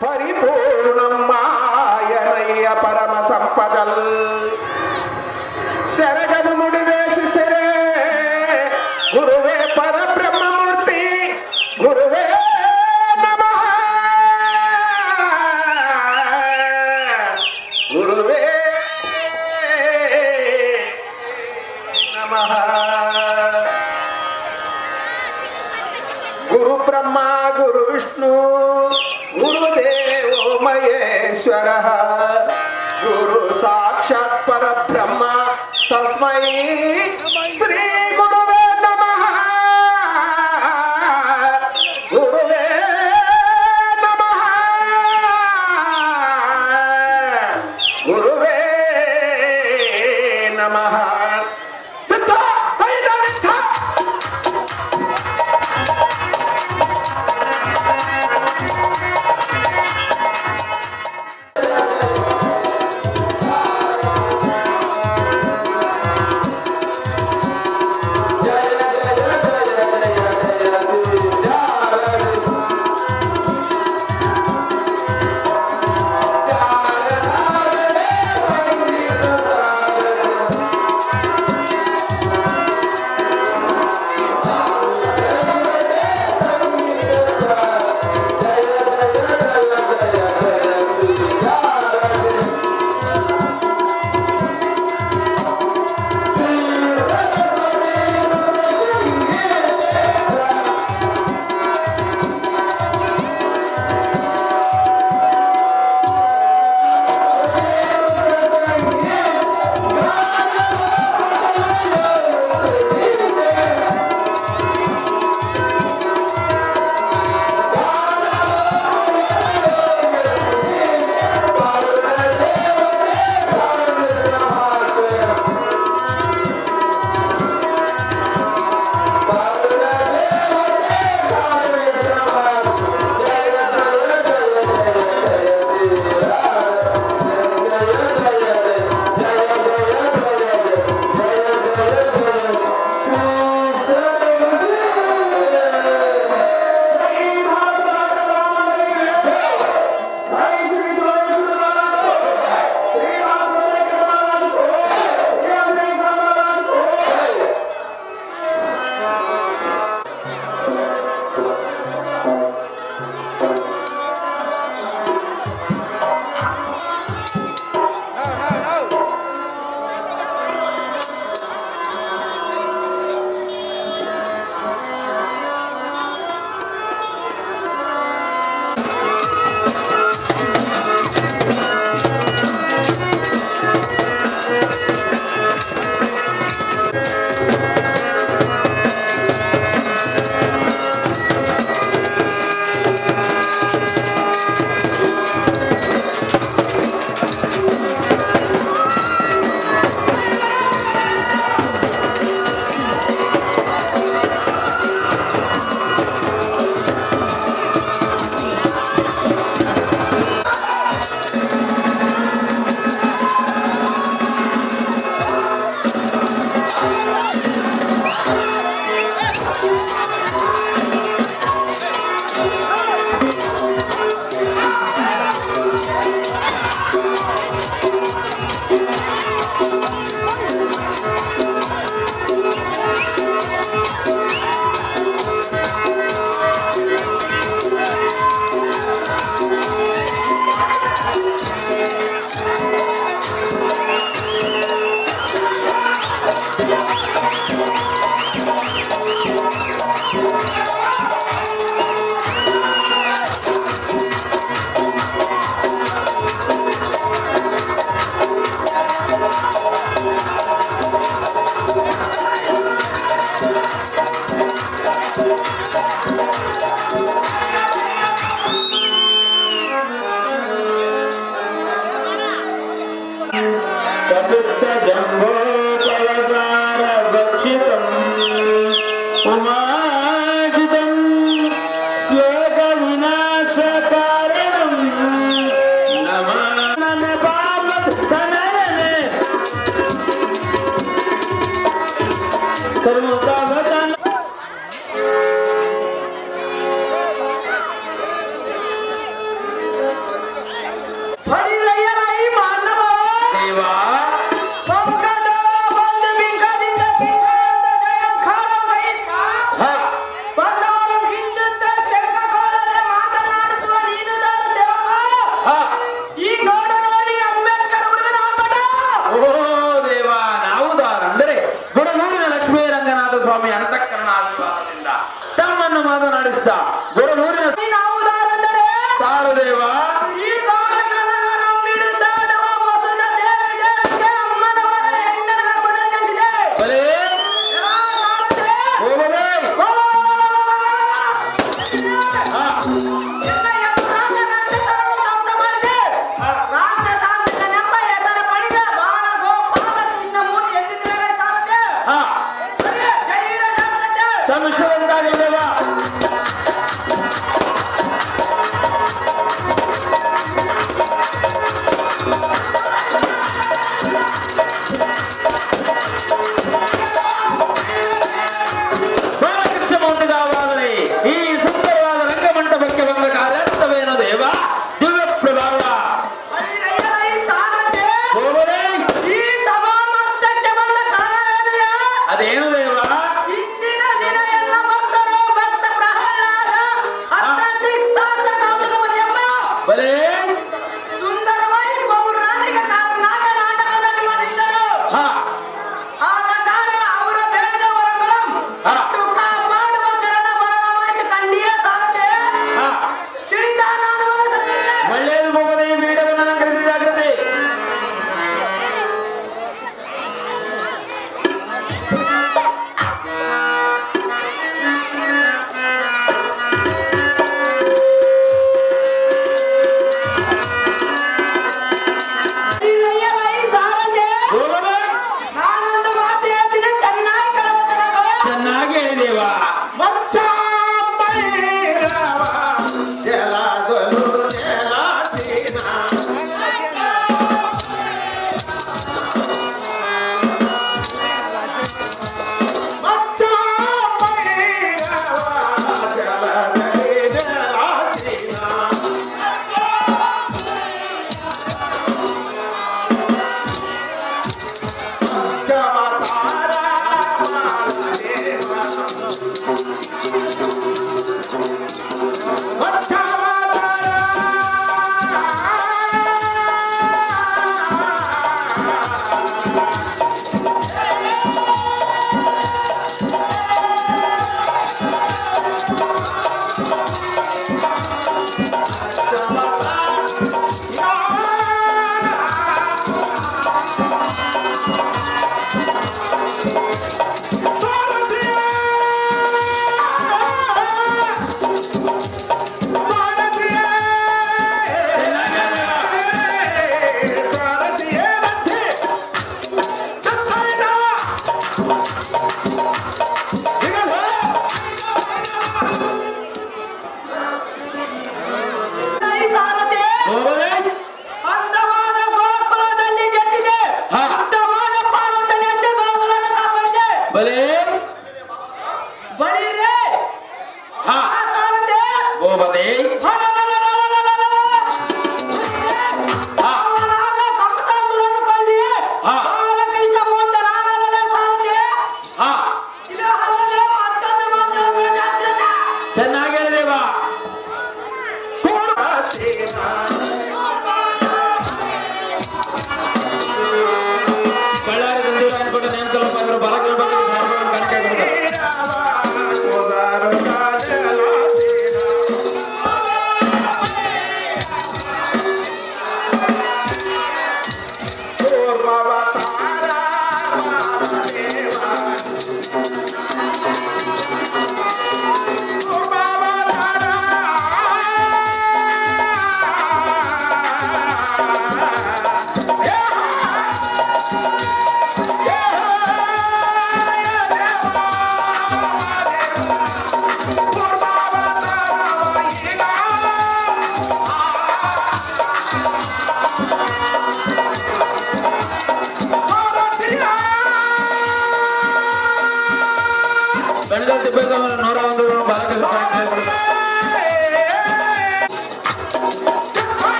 పరిపూర్ణమాయనయ్య పరమ సంపదల్ శరగను ముడివేసిస్తే గురువే పరబ్రహ్మమూర్తి గురువే నమః గురువే నమః గురు బ్రహ్మ గురు విష్ణు గురుదేవో మహేశ్వర గురు సాక్షాత్ పరబ్రహ్మ తస్మై శ్రీ గురువే నమః గురువే నమః గురువే నమః ಯಾರು ದೇವ?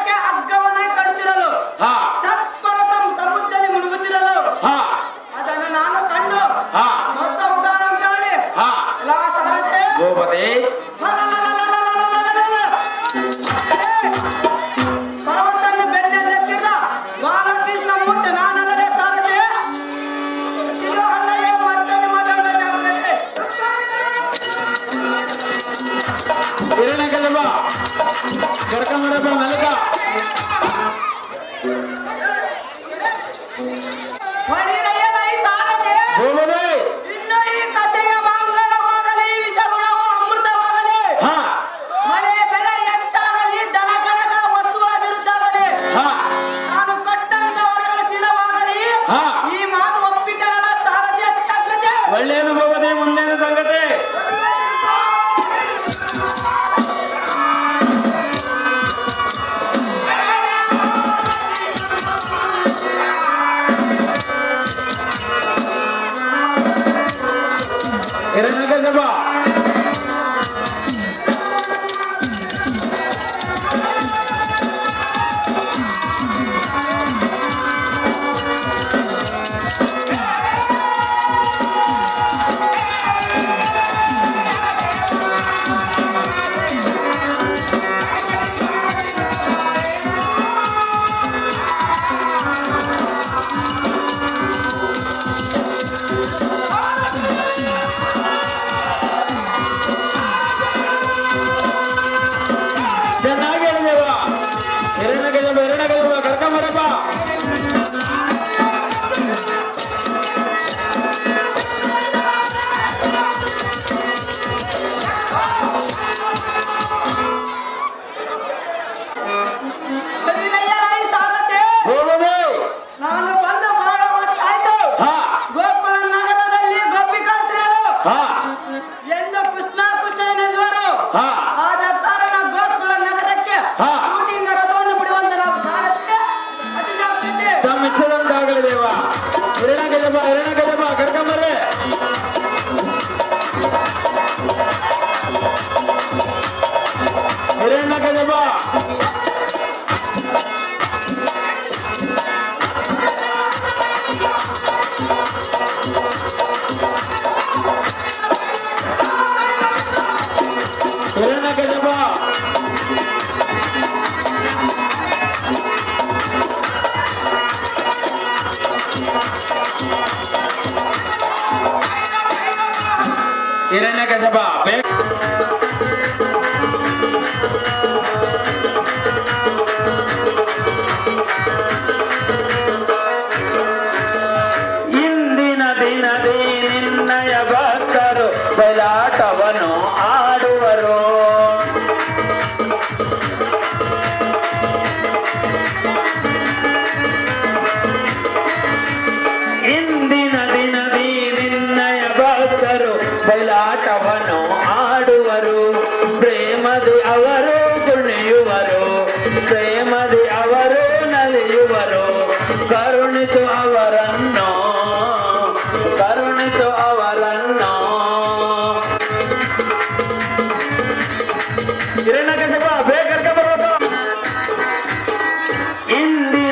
ಸಮುದ್ರಕ್ಕೆ ಹಗ್ಗವನ್ನ ಕಡುತ್ತಿರಲು ತತ್ಪರ ತಮ್ಮ ಸಮುದ್ರದಲ್ಲಿ ಮುಳುಗುತ್ತಿರಲು ಅದನ್ನು ನಾನು ಕಂಡು ಹೊಸ ಉಗಾರ ಅಂತ ಹೇಳಿ ಸಾರಥಿ ಪರ್ವತನ್ನು ಬೆನ್ನೆತ್ತಿದ್ದ ಬಾಲಕೃಷ್ಣ ಮೂರ್ತಿ ನಾನಲ್ಲದೆ ಸಾರಥಿ ಇದು ಅಲ್ಲದೆ ಮತ್ತೊಂದು ಮಾತಾಡ ಜಾಗ್ರತೆ ಕರ್ಕೊಂಬರಪ್ಪ ಮಲಕ ಇನ್ನು ಈ ಕಥೆಯ ಮಂಗಳ ಹೋಗಲಿ ವಿಷಗುಣವು ಅಮೃತವಾಗಲಿ ಮಳೆ ಬೆಲೆ ಹೆಚ್ಚಾಗಲಿ ದನ ಕನಕ ವಸ್ತುವ ವಿರುದ್ಧವಾಗಲಿ ನಾನು ಕೊಟ್ಟಂತ ಹೊರಗಳ ಶಿರವಾಗಲಿ ಈ ಮಾತು ಒಪ್ಪಿಕರಣ ಸಾರಥಿ ಅತ್ಯಗ್ರತೆ ಒಳ್ಳೆಯದು ಗೋಪತಿ ಮುಂದಿನ ಸಂಗತಿ ಹಿರಣ್ಯಕಶಿಪ ಚೆನ್ನಾಗಿ ಹೇಳಿದೇವ ಹಿರಣ್ಯಕಶಿಪ ಕರ್ಕೊಂಬರಪ್ಪ ಸರಿನಯ್ಯರಾಯಿ ಸಾರಥಿ ನಾನು ಬಂದು ಬಹಳ ಹೊತ್ತಾಯ್ತು ಗೋಕುಲ ನಗರದಲ್ಲಿ ಗೋಪಿಕಾಸ್ತ್ರೀಯರು ಎಂದು ಕೃಷ್ಣ ಎನಿಸುವರು ಆದ ಕಾರಣ ಗೋಕುಲ ನಗರಕ್ಕೆ ಶೂಟಿಂಗ್ ರಥವನ್ನು ಬಿಡುವಂತ ನಾವು ಸಾರಥಿ ಅತಿ ಜಾಗ್ರತೆ ತಮ್ಮ ಇಷ್ಟದಂತಾಗಲಿ ದೇವ ಹಿರಣ್ಯಕಶಿಪ ಕರ್ಕೊಂಬರ್ರಿ ಹಿರಣ್ಯಕಶಿಪ ಹಿರಣ್ಯಕಶಿಪ ಹಿರಣ್ಯಕಶಿಪ ಇಂದಿನ ದಿನದಿ ನಿನ್ನಯ ಭಕ್ತರು ಬಯಲಾಟವನ್ನು ಆಡುವರು ಇಂದಿನ ದಿನದಿ ನಿನ್ನಯ ಭಕ್ತರು ಬಯಲಾಟವನ್ನು ಆಡುವರು ಪ್ರೇಮದಿ ಅವರು ಕುಣಿಯುವರು ಪ್ರೇಮದಿ ಅವರು ನಲಿಯುವರು ಕರುಣಿಸು ಅವರನ್ನು ಕರುಣಿಸು ಅವರನ್ನು ಹಿರಣ್ಯಕಶಿಪ ಬೇಗ ಕರ್ಕೊಂಡ್ಬರ್ಬೇಕು ಇಂದಿನ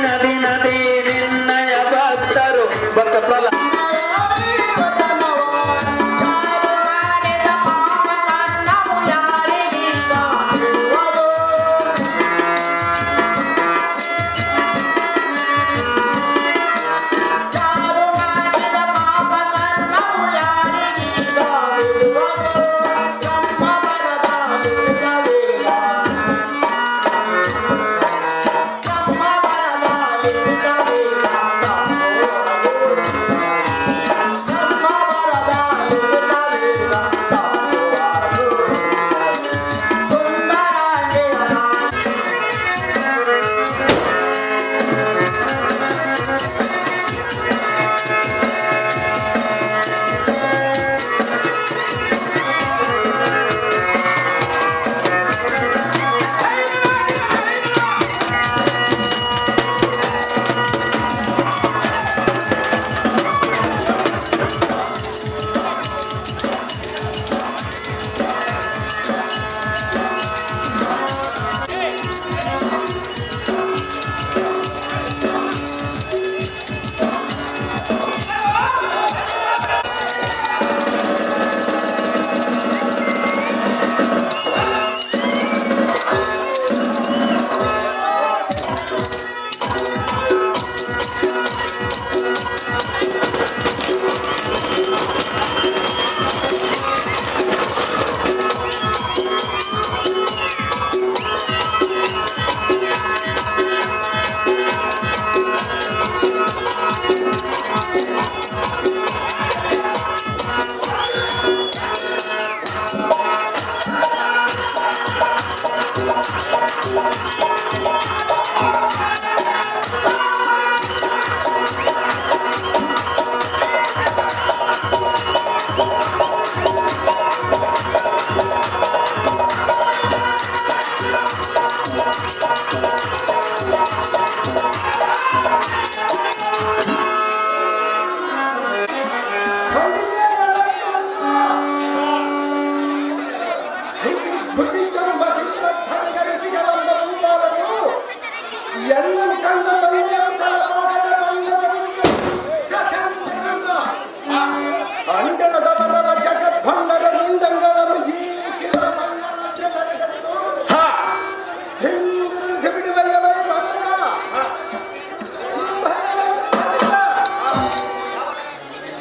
ಎನ್ನನ್ನು ಕಂಡ ಬಂಡೆಯ ತಲಪಾಗದ ಬಣ್ಣದ ಅಂಡಳದ ಬರವ ಜಗದ್ಭಂಡರ ರುಂಡಗಳನ್ನು ಈ ಕಿರಣ ಹಿಂದಿರಿಸಿ ಬಿಡುವೆಯಲೈ ಮಣ್ಣ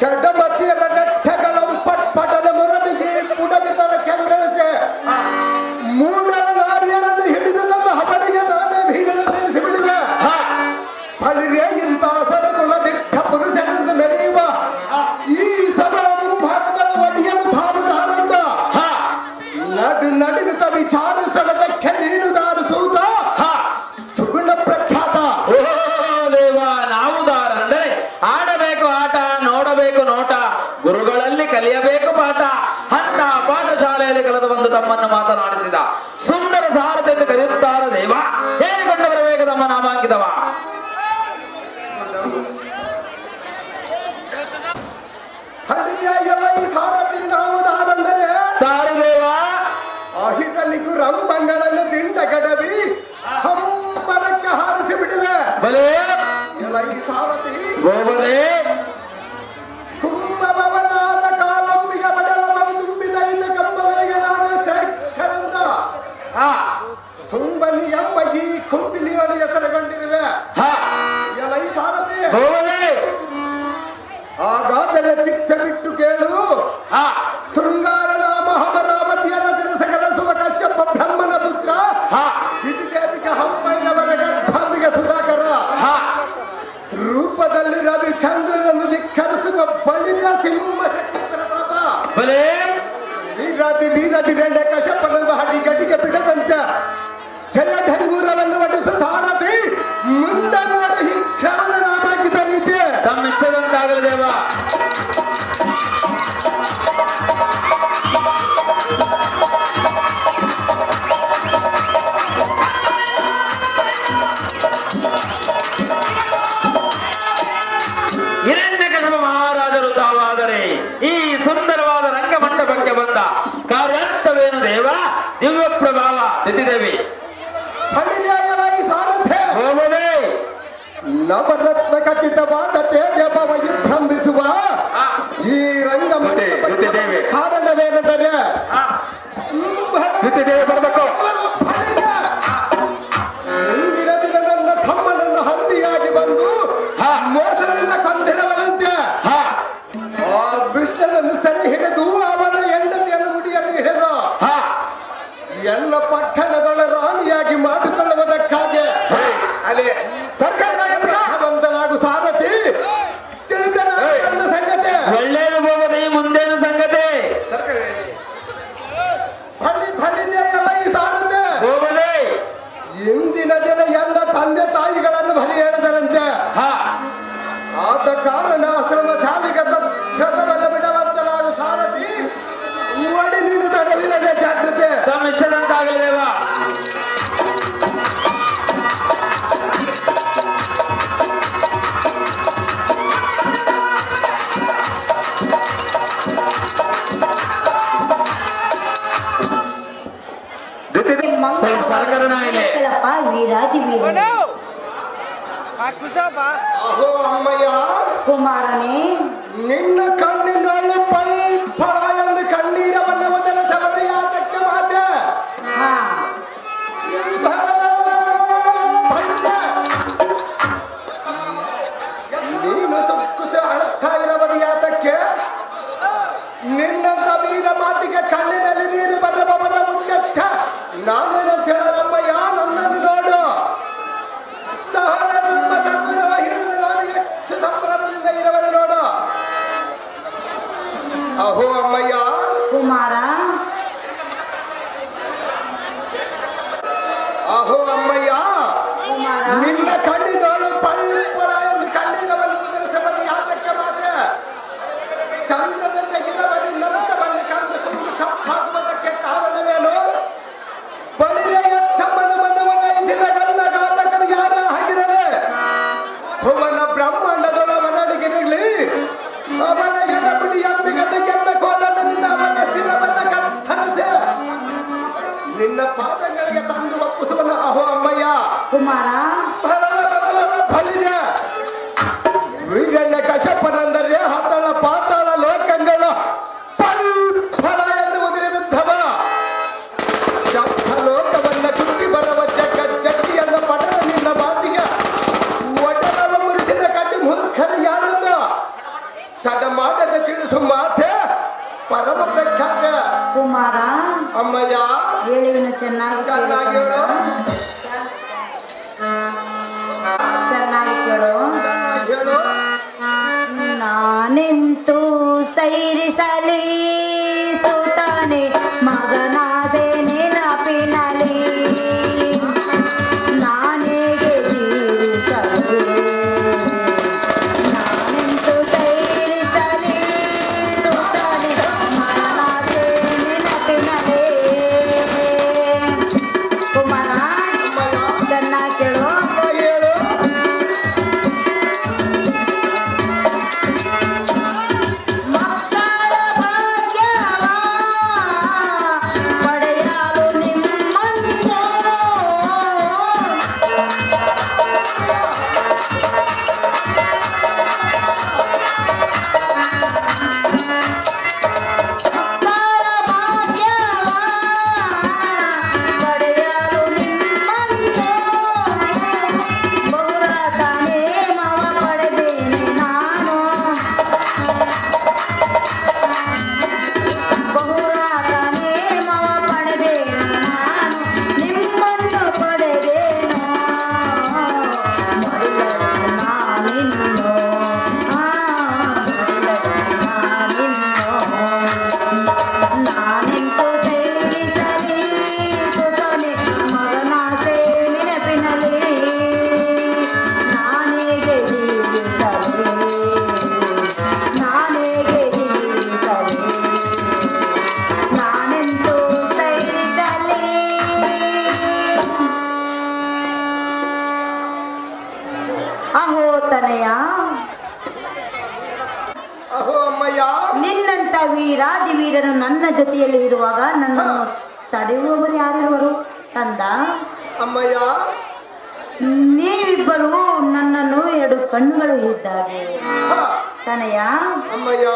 ಚಡಮತಿಯರ ನೆಟ್ಟಗಳ ಪಟ್ಪಟದ ಮುರದಿಗೆ ಪುಡವಿತರ ಕೆರಳಿಸೆ ಮೂಡರ ನಾರಿಯರನ್ನು ಹಿಡಿದು ನನ್ನ ಹಬಲಿಗೆ ನಾನೇ ಭೀರನ ತಿಳಿಸಿ ಬಿಡುವೆ ಫಲಿರೆ ಇಂಥ ಸರಕುಲ ದಿಟ್ಟ ಪುರುಷನೆಂದು ಮೆರೆಯುವ ಈ ಸಭಾ ಮುಂಭಾಗದಲ್ಲಿ ಒಡೆಯಲು ತಾವುದಾರಂತ ನಡುಗುತ್ತ ವಿಚಾರಿಸಲದಕ್ಕೆ ನೀನು ದಾರಿಸುತ್ತ ಸುಗುಣ ಪ್ರಖ್ಯಾತ ದೇವ ನಾವು ದಾರಂದರೆ ಆಡಬೇಕು ಆಟ ನೋಡಬೇಕು ನೋಟ ಗುರುಗಳಲ್ಲಿ ಕಲಿಯಬೇಕು ಪಾಠ ಅಂತ ಪಾಠಶಾಲೆಯಲ್ಲಿ ಕಳೆದು ಬಂದು ತಮ್ಮನ್ನು ಮಾತನಾಡುತ್ತಿದ್ದ ಸುಂದರ ಸಾರಥಿ ಎಂದು ಕರೆಯುತ್ತಾರ ದೇವ ಹೇಳಿಕೊಂಡು ಬರಬೇಕು ತಮ್ಮ ನಾಮಾಂಕಿತವ ಎಲ್ಲ ಈ ಸಾರಥಿ ನಾವು ದಾರಂದರೆ ತಾರುದೇವ ಅಹಿತನಿಗೂ ರಂಭಗಳನ್ನು ದಿಂಡಗಡವಿ ಹಂಬರಕ್ಕೆ ಹಾರಿಸಿ ಬಿಡುವೆ ಬಲೇ ಎಲ್ಲ ಈ ಸಾರಥಿ ಗೋಬಲೇ ಕುಂಭವನಾದ ಕಾಲಂಬಿಗ ಬಡಲವ ತುಂಬಿದ ಇದ ಕಂಬವರಿಗೆ ನಾನೇ ಶ್ರೇಷ್ಠರಿಂದ ಸುಂಬನಿ ಎಂಬ ಈ ಕುಂಬಿನಿಯನ್ನು ಹೆಸರುಗೊಂಡಿರುವೆ ಎಲ್ಲ ಈ ಸಾರಥಿ ಗೋಬಲೇ ಆಗಾದೆಲ್ಲ ಚಿತ್ತ ಬಿಟ್ಟು ಕೇಳು ಶೃಂಗಾರ ನಾಮ ಅಮರಾವತಿಯನ್ನು ತಿರಸಕರಿಸುವ ಕಶ್ಯಪ ಬ್ರಹ್ಮನ ಪುತ್ರ ತಿರುಗೇಪಿಗೆ ಹಮ್ಮಯ್ಯನವರ ಗರ್ಭಾಂಬಿಗೆ ಸುಧಾಕರ ರೂಪದಲ್ಲಿ ರವಿಚಂದ್ರನನ್ನು ಧಿಕ್ಕರಿಸುವ ಬಳಿಕ ಸಿಂಹ ಶಕ್ತಿ ಪ್ರತಾಪ ವೀರಾದಿ ರೆಂಡೆ ಕಶ್ಯಪನದು ಹಡಿ ಗಡಿಗೆ ಬಿಡದಂತೆ ಜಯ ಢಂಗೂರವನ್ನು ಒಡಿಸುವ ಸಾರಥಿ ಮುಂದೆ ನೋಡಿ ಹಿಕ್ಷವನ ನಾಮಾಕಿದ ರೀತಿ ತಮ್ಮ ಇಷ್ಟದಂತಾಗಲಿ ದೇವ ಹಿರಣ್ಯಕಶಿಪ ಮಹಾರಾಜರು ತಾವಾದರೆ ಈ ಸುಂದರವಾದ ರಂಗಮಂಟಪಕ್ಕೆ ಬಂದ ಕಾರ್ಯಾರ್ಥವೇನು ದೇವ ದಿವ್ಯ ಪ್ರಭಾವ ದಿತಿದೇವಿ ಹೋಮವೇ ನವರತ್ನ ಖಚಿತವಾದ ತೇಜಭವ ವಿಭ್ರಂಭಿಸುವ ಈ ರಂಗಮಂಟಪಕ್ಕೆ ಕಾರಣವೇನೆಂದರೆ ಬರಬೇಕು ಇಂದಿನ ದಿನ ನನ್ನ ತಮ್ಮನನ್ನು ಹಂದಿಯಾಗಿ ಬಂದು ಮೋಸದಿಂದ ಕೊಂದಿರವನಂತೆ ಆ ವಿಷ್ಣನನ್ನು ಸರಿ ಹಿಡಿದು ಅವನ ಹೆಂಡತಿಯನ್ನು ಮುಡಿಯಲ್ಲಿ ಹಿಡಿದು ಎಲ್ಲ ಪಟ್ಟಣಗಳ ರಾಣಿಯಾಗಿ ಮಾಡಿಕೊಳ್ಳುವುದಕ್ಕಾಗಿ ಅಲ್ಲಿ ಸರ್ಕಾರ ಬಂದನಾಗು ಸಾರಥಿ ತಿಳಿದ ನನ್ನ ಸಂಗತಿ ಒಳ್ಳೆಯದು ಹೋಗದೆ ಮುಂದೇನು ಸಂಗತಿ ಎಲ್ಲ ಈ ಸಾರಥಿ ಹೋಗಲೇ ಇಂದಿನ ದಿನ ಎಲ್ಲ ತಂದೆ ತಾಯಿಗಳನ್ನು ಬಲಿ ಹೇಳಿದರಂತೆ ಆದ ಕಾರಣ ಆಶ್ರಮ ಶಾಲೆಗೆ ಕ್ಷತವನ್ನು ಬಿಡವಂತನಾಗು ಸಾರಥಿ ಓಡಿ ನೀನು ತಡವಿಲ್ಲದೆ ಜಾಗೃತೆ ತಮ್ಮ ಇಷ್ಟದಂತಾಗಲಿ ದೇವ ಸರ್ಕರಣ ಇದೆ ವೀರಾದಿ ವೀರ ಅಹೋ ಅಮ್ಮಯ್ಯ ಕುಮಾರನೇ ನಿನ್ನ ಕಣ್ಣಿನಲ್ಲಿ ಫಳ ಎಂದು ಕಣ್ಣೀರವನ್ನು ಮೊದಲ ಸವದ ಯಾತಕ್ಕೆ ಮಾತೆ ನೀನು ಚೊಕ್ಕುಸ ಅಳುತ್ತಾ ಇರಬದು ಯಾತಕ್ಕೆ ನಿನ್ನಂತ ವೀರ ಮಾತಿಗೆ ಕಣ್ಣಿನಲ್ಲಿ ನೀರು ಬರಬಹುದ ಮುಖ್ಯಚ್ಛ ನಾನೇನಂತ ಹೇಳಲ್ಲಮ್ಮಯ್ಯ ನನ್ನನ್ನು ನೋಡು ಸಹೋದರ ಹಿಡಿದು ನಾನು ಎಷ್ಟು ಸಂಭ್ರಮದಿಂದ ಇರವನು ನೋಡು ಚೆನ್ನಾಗಿ ಚೆನ್ನಾಗಿ ಹೇಳು ಚೆನ್ನಾಗಿ ಕೇಳು. ಚೆನ್ನಾಗಿ ಹೇಳು ನಾನೆಂತೂ ಸೈರಿಸಲಿ ಸುತಾನೆ ಮಗನಾದೆ ನೆನಪಿನಲಿ ನಾನೇಗೆ ಜೀವಿಸಲು ನಾನೆಂತೂ ಸೈರಿಸಲಿ ಸುತಾನೆ ಮಗನಾದೆ ನೆನಪಿನಲಿ ಕುಮಾರ ಚೆನ್ನಾಗಿ ಕೇಳು. ಹೇಳು ಮಕ್ಕಳ ಭಾಗ್ಯವ ಪಡೆಯಲು ನಿಮ್ಮನ್ನು ಮಕ್ಕಳ ಭಾಗ್ಯವ ಪಡೆಯಲು ನಿಮ್ಮನ್ನು ಬಹುರತನೇ ಮವ ಪಡೆದೇನೆ ನಾನು ಬಹುರಾತನೇ ಮವ ಪಡೆದೇನು ನಾನು ನಿಮ್ಮನ್ನು ಪಡೆದೇನು ಮರಿಲರು ನಾನಿನ್ನು ನಾನೆಂತೂ ಸೇರಿಸಲಿ ಸುತನೆ ಮಗನಾಸೆ ನೆನಪಿನಲಿ ನಾನೇಗೆ ಜೀವಿಸಲಿ ನಾನೇಗೆ ಜೀವಿಸಲಿ ನಾನೆಂತೂ ಸೈರಿಸಲಿ. ಅಹೋ ತನಯ ಅಹೋ ಅಮ್ಮಯ್ಯ ನಿನ್ನಂತ ವೀರಾದಿ ವೀರನು ನನ್ನ ಜೊತೆಯಲ್ಲಿ ಇರುವಾಗ ನನ್ನನ್ನು ತಡೆಯುವವರು ಯಾರಿರುವರು ಕಂದ? ಅಮ್ಮಯ್ಯ ನೀವಿಬ್ಬರು ನನ್ನನ್ನು ಎರಡು ಕಣ್ಣುಗಳು ಇದ್ದಾಗೆ ಹ, ತನಯ. ಅಮ್ಮಯ್ಯ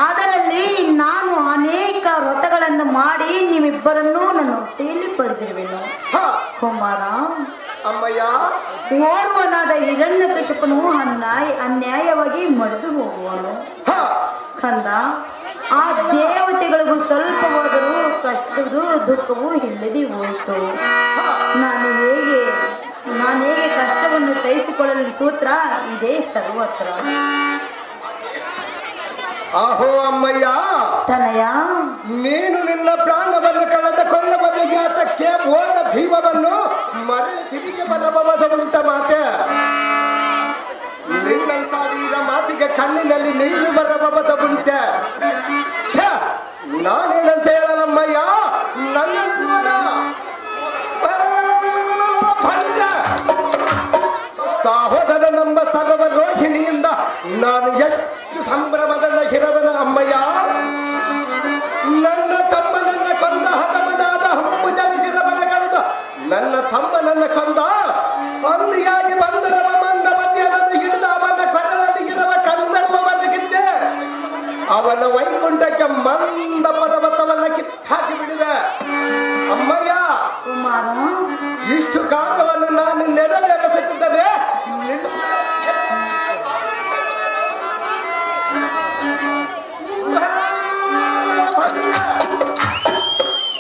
ಅದರಲ್ಲಿ ನಾನು ಅನೇಕ ವ್ರತಗಳನ್ನು ಮಾಡಿ ನೀವಿಬ್ಬರನ್ನೂ ನನ್ನ ಹೊಟ್ಟೆಯಲ್ಲಿ ಪಡೆದಿರುವೆನು ಹ, ಕುಮಾರ. ಅಮ್ಮಯ್ಯ ಓರ್ವನಾದ ಹಿರಣ್ಯಕಶಿಪನು ಅನ್ಯಾಯವಾಗಿ ಮರೆತು ಹೋಗುವನು ಹ, ಕಂದ. ಆ ದೇವತೆಗಳಿಗೂ ಸ್ವಲ್ಪ ಹೋದರೂ ಕಷ್ಟದ ದುಃಖವೂ ಇಲ್ಲದೆ ಹೋಯಿತು. ನಾನು ಹೇಗೆ ಕಷ್ಟವನ್ನು ಸಹಿಸಿಕೊಳ್ಳಲು ಸೂತ್ರ ಇದೇ ಸರ್ವತ್ರ. ಅಹೋ ಅಮ್ಮಯ್ಯ ತನಯ ನೀನು ನಿನ್ನ ಪ್ರಾಣವನ್ನು ಕಳೆದುಕೊಳ್ಳುವ ಯಾತಕ್ಕೆ ಹೋದ ಜೀವವನ್ನು ಮರೆ ತಿರುಗಿ ಬರಬಹುದು ಉಂಟ ಮಾತೆ. ನಿನ್ನಂತ ವೀರ ಮಾತಿಗೆ ಕಣ್ಣಿನಲ್ಲಿ ನೀರು ಬರಬಹುದು ಉಂಟೆ. ಛ, ನಾನೇನಂತ ಹೇಳಲಮ್ಮಯ್ಯ, ನನ್ನನ್ನು ನೋಡ ಭಂಗ. ಸಹೋದರ ನಮ್ಮ ಸರ್ವ ರೋಹಿಣಿಯಿಂದ ನಾನು ಎಷ್ಟು ಸಂಭ್ರಮದಿಂದ ಹಿರವನ ಅಮ್ಮಯ್ಯ. ನನ್ನ ತಮ್ಮನನ್ನ ಕೊಂದ ಹತಮನಾದ ಹಂಪು ಜನಿಸಿದ ಮನಗಳೆದು ನನ್ನ ತಮ್ಮನನ್ನ ಕೊಂದ ಅಂದಿಯಾಗಿ ಬಂದರವ ಮಂದಪತಿಯನ್ನು ಹಿಡಿದ ಅವನ ಕೊರಳಲ್ಲಿ ಇರುವ ಕಂದರ್ವವನ್ನು ಕಿತ್ತೆ ಅವನ ವೈಕುಂಠಕ್ಕೆ ಮಂದ ಪರ್ವತವನ್ನ ಕಿತ್ತಾಕಿ ಬಿಡುವೆ ಅಮ್ಮಯ್ಯ. ಕುಮಾರ ಇಷ್ಟು ಕಾರ್ಯವನ್ನು ನಾನು ನೆರವೇರಿಸುತ್ತಿದ್ದರೆ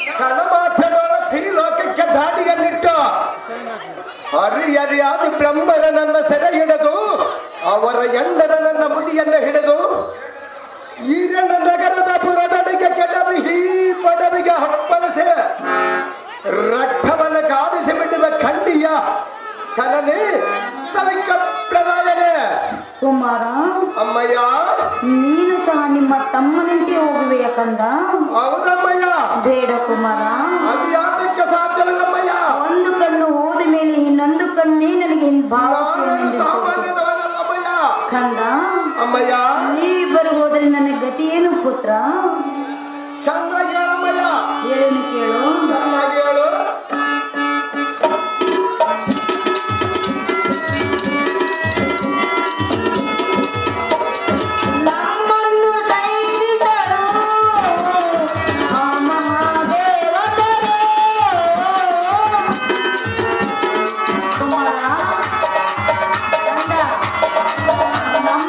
ಕ್ಷಣ ಮಾತ್ರದೊಳ ತ್ರಿಲೋಕಕ್ಕೆ ದಾಟಿಯನ್ನಿಟ್ಟು ಹರಿಯರಿಯಾದಿ ಬ್ರಹ್ಮರ ನನ್ನ ಸೆರೆ ಹಿಡಿದು ಅವರ ಎಂಡರ ನನ್ನ ಮುಡಿಯನ್ನು ಹಿಡಿದು ಈರಣ್ಣ ನಗರದ ಪುರದಡಿಗೆ ಕೆಡವಿ ಪಡವಿಗೆ ಹಪ್ಪಳಿಸಿ ರಕ್ತವನ್ನು ಕಾವಿಸಿ ಬಿಡುವ ಖಂಡಿಯ ಚಲನೆ ಸವಿಕ ಪ್ರದಾಯನೆ ಕುಮಾರ. ಅಮ್ಮಯ್ಯ ನೀನು ಸಹ ನಿಮ್ಮ ತಮ್ಮನಂತೆ ಹೋಗುವೆಯ ಕಂದ? ಹೌದಮ್ಮಯ್ಯ. ಬೇಡ ಕುಮಾರ, ಅದು ಯಾತಕ್ಕೆ ಸಾಧ್ಯವಿಲ್ಲಮ್ಮಯ್ಯ. ಒಂದು ಕಣ್ಣು ಹೋದ ಮೇಲೆ ಇನ್ನೊಂದು ಕಣ್ಣೇ ನನಗೆ ನಾನೇನು ಸಾಮಾನ್ಯದವನಲ್ಲಮ್ಮಯ್ಯ. ಕಂದ ಅಮ್ಮಯ್ಯ ನೀವಿಬ್ಬರು ಹೋದರೆ ನನ್ನ ಗತಿ ಏನು ಪುತ್ರ? ಚೆನ್ನಾಗಿ ಹೇಳಮ್ಮಯ್ಯ. ಏನು ಕೇಳು. ಚೆನ್ನಾಗಿ ಹೇಳು. ನಮ್ಮನ್ನು ಸೈರಿಸಲು ಆ ಮಹಾದೇವತರು ಕುಮಾರ ಕಂದ,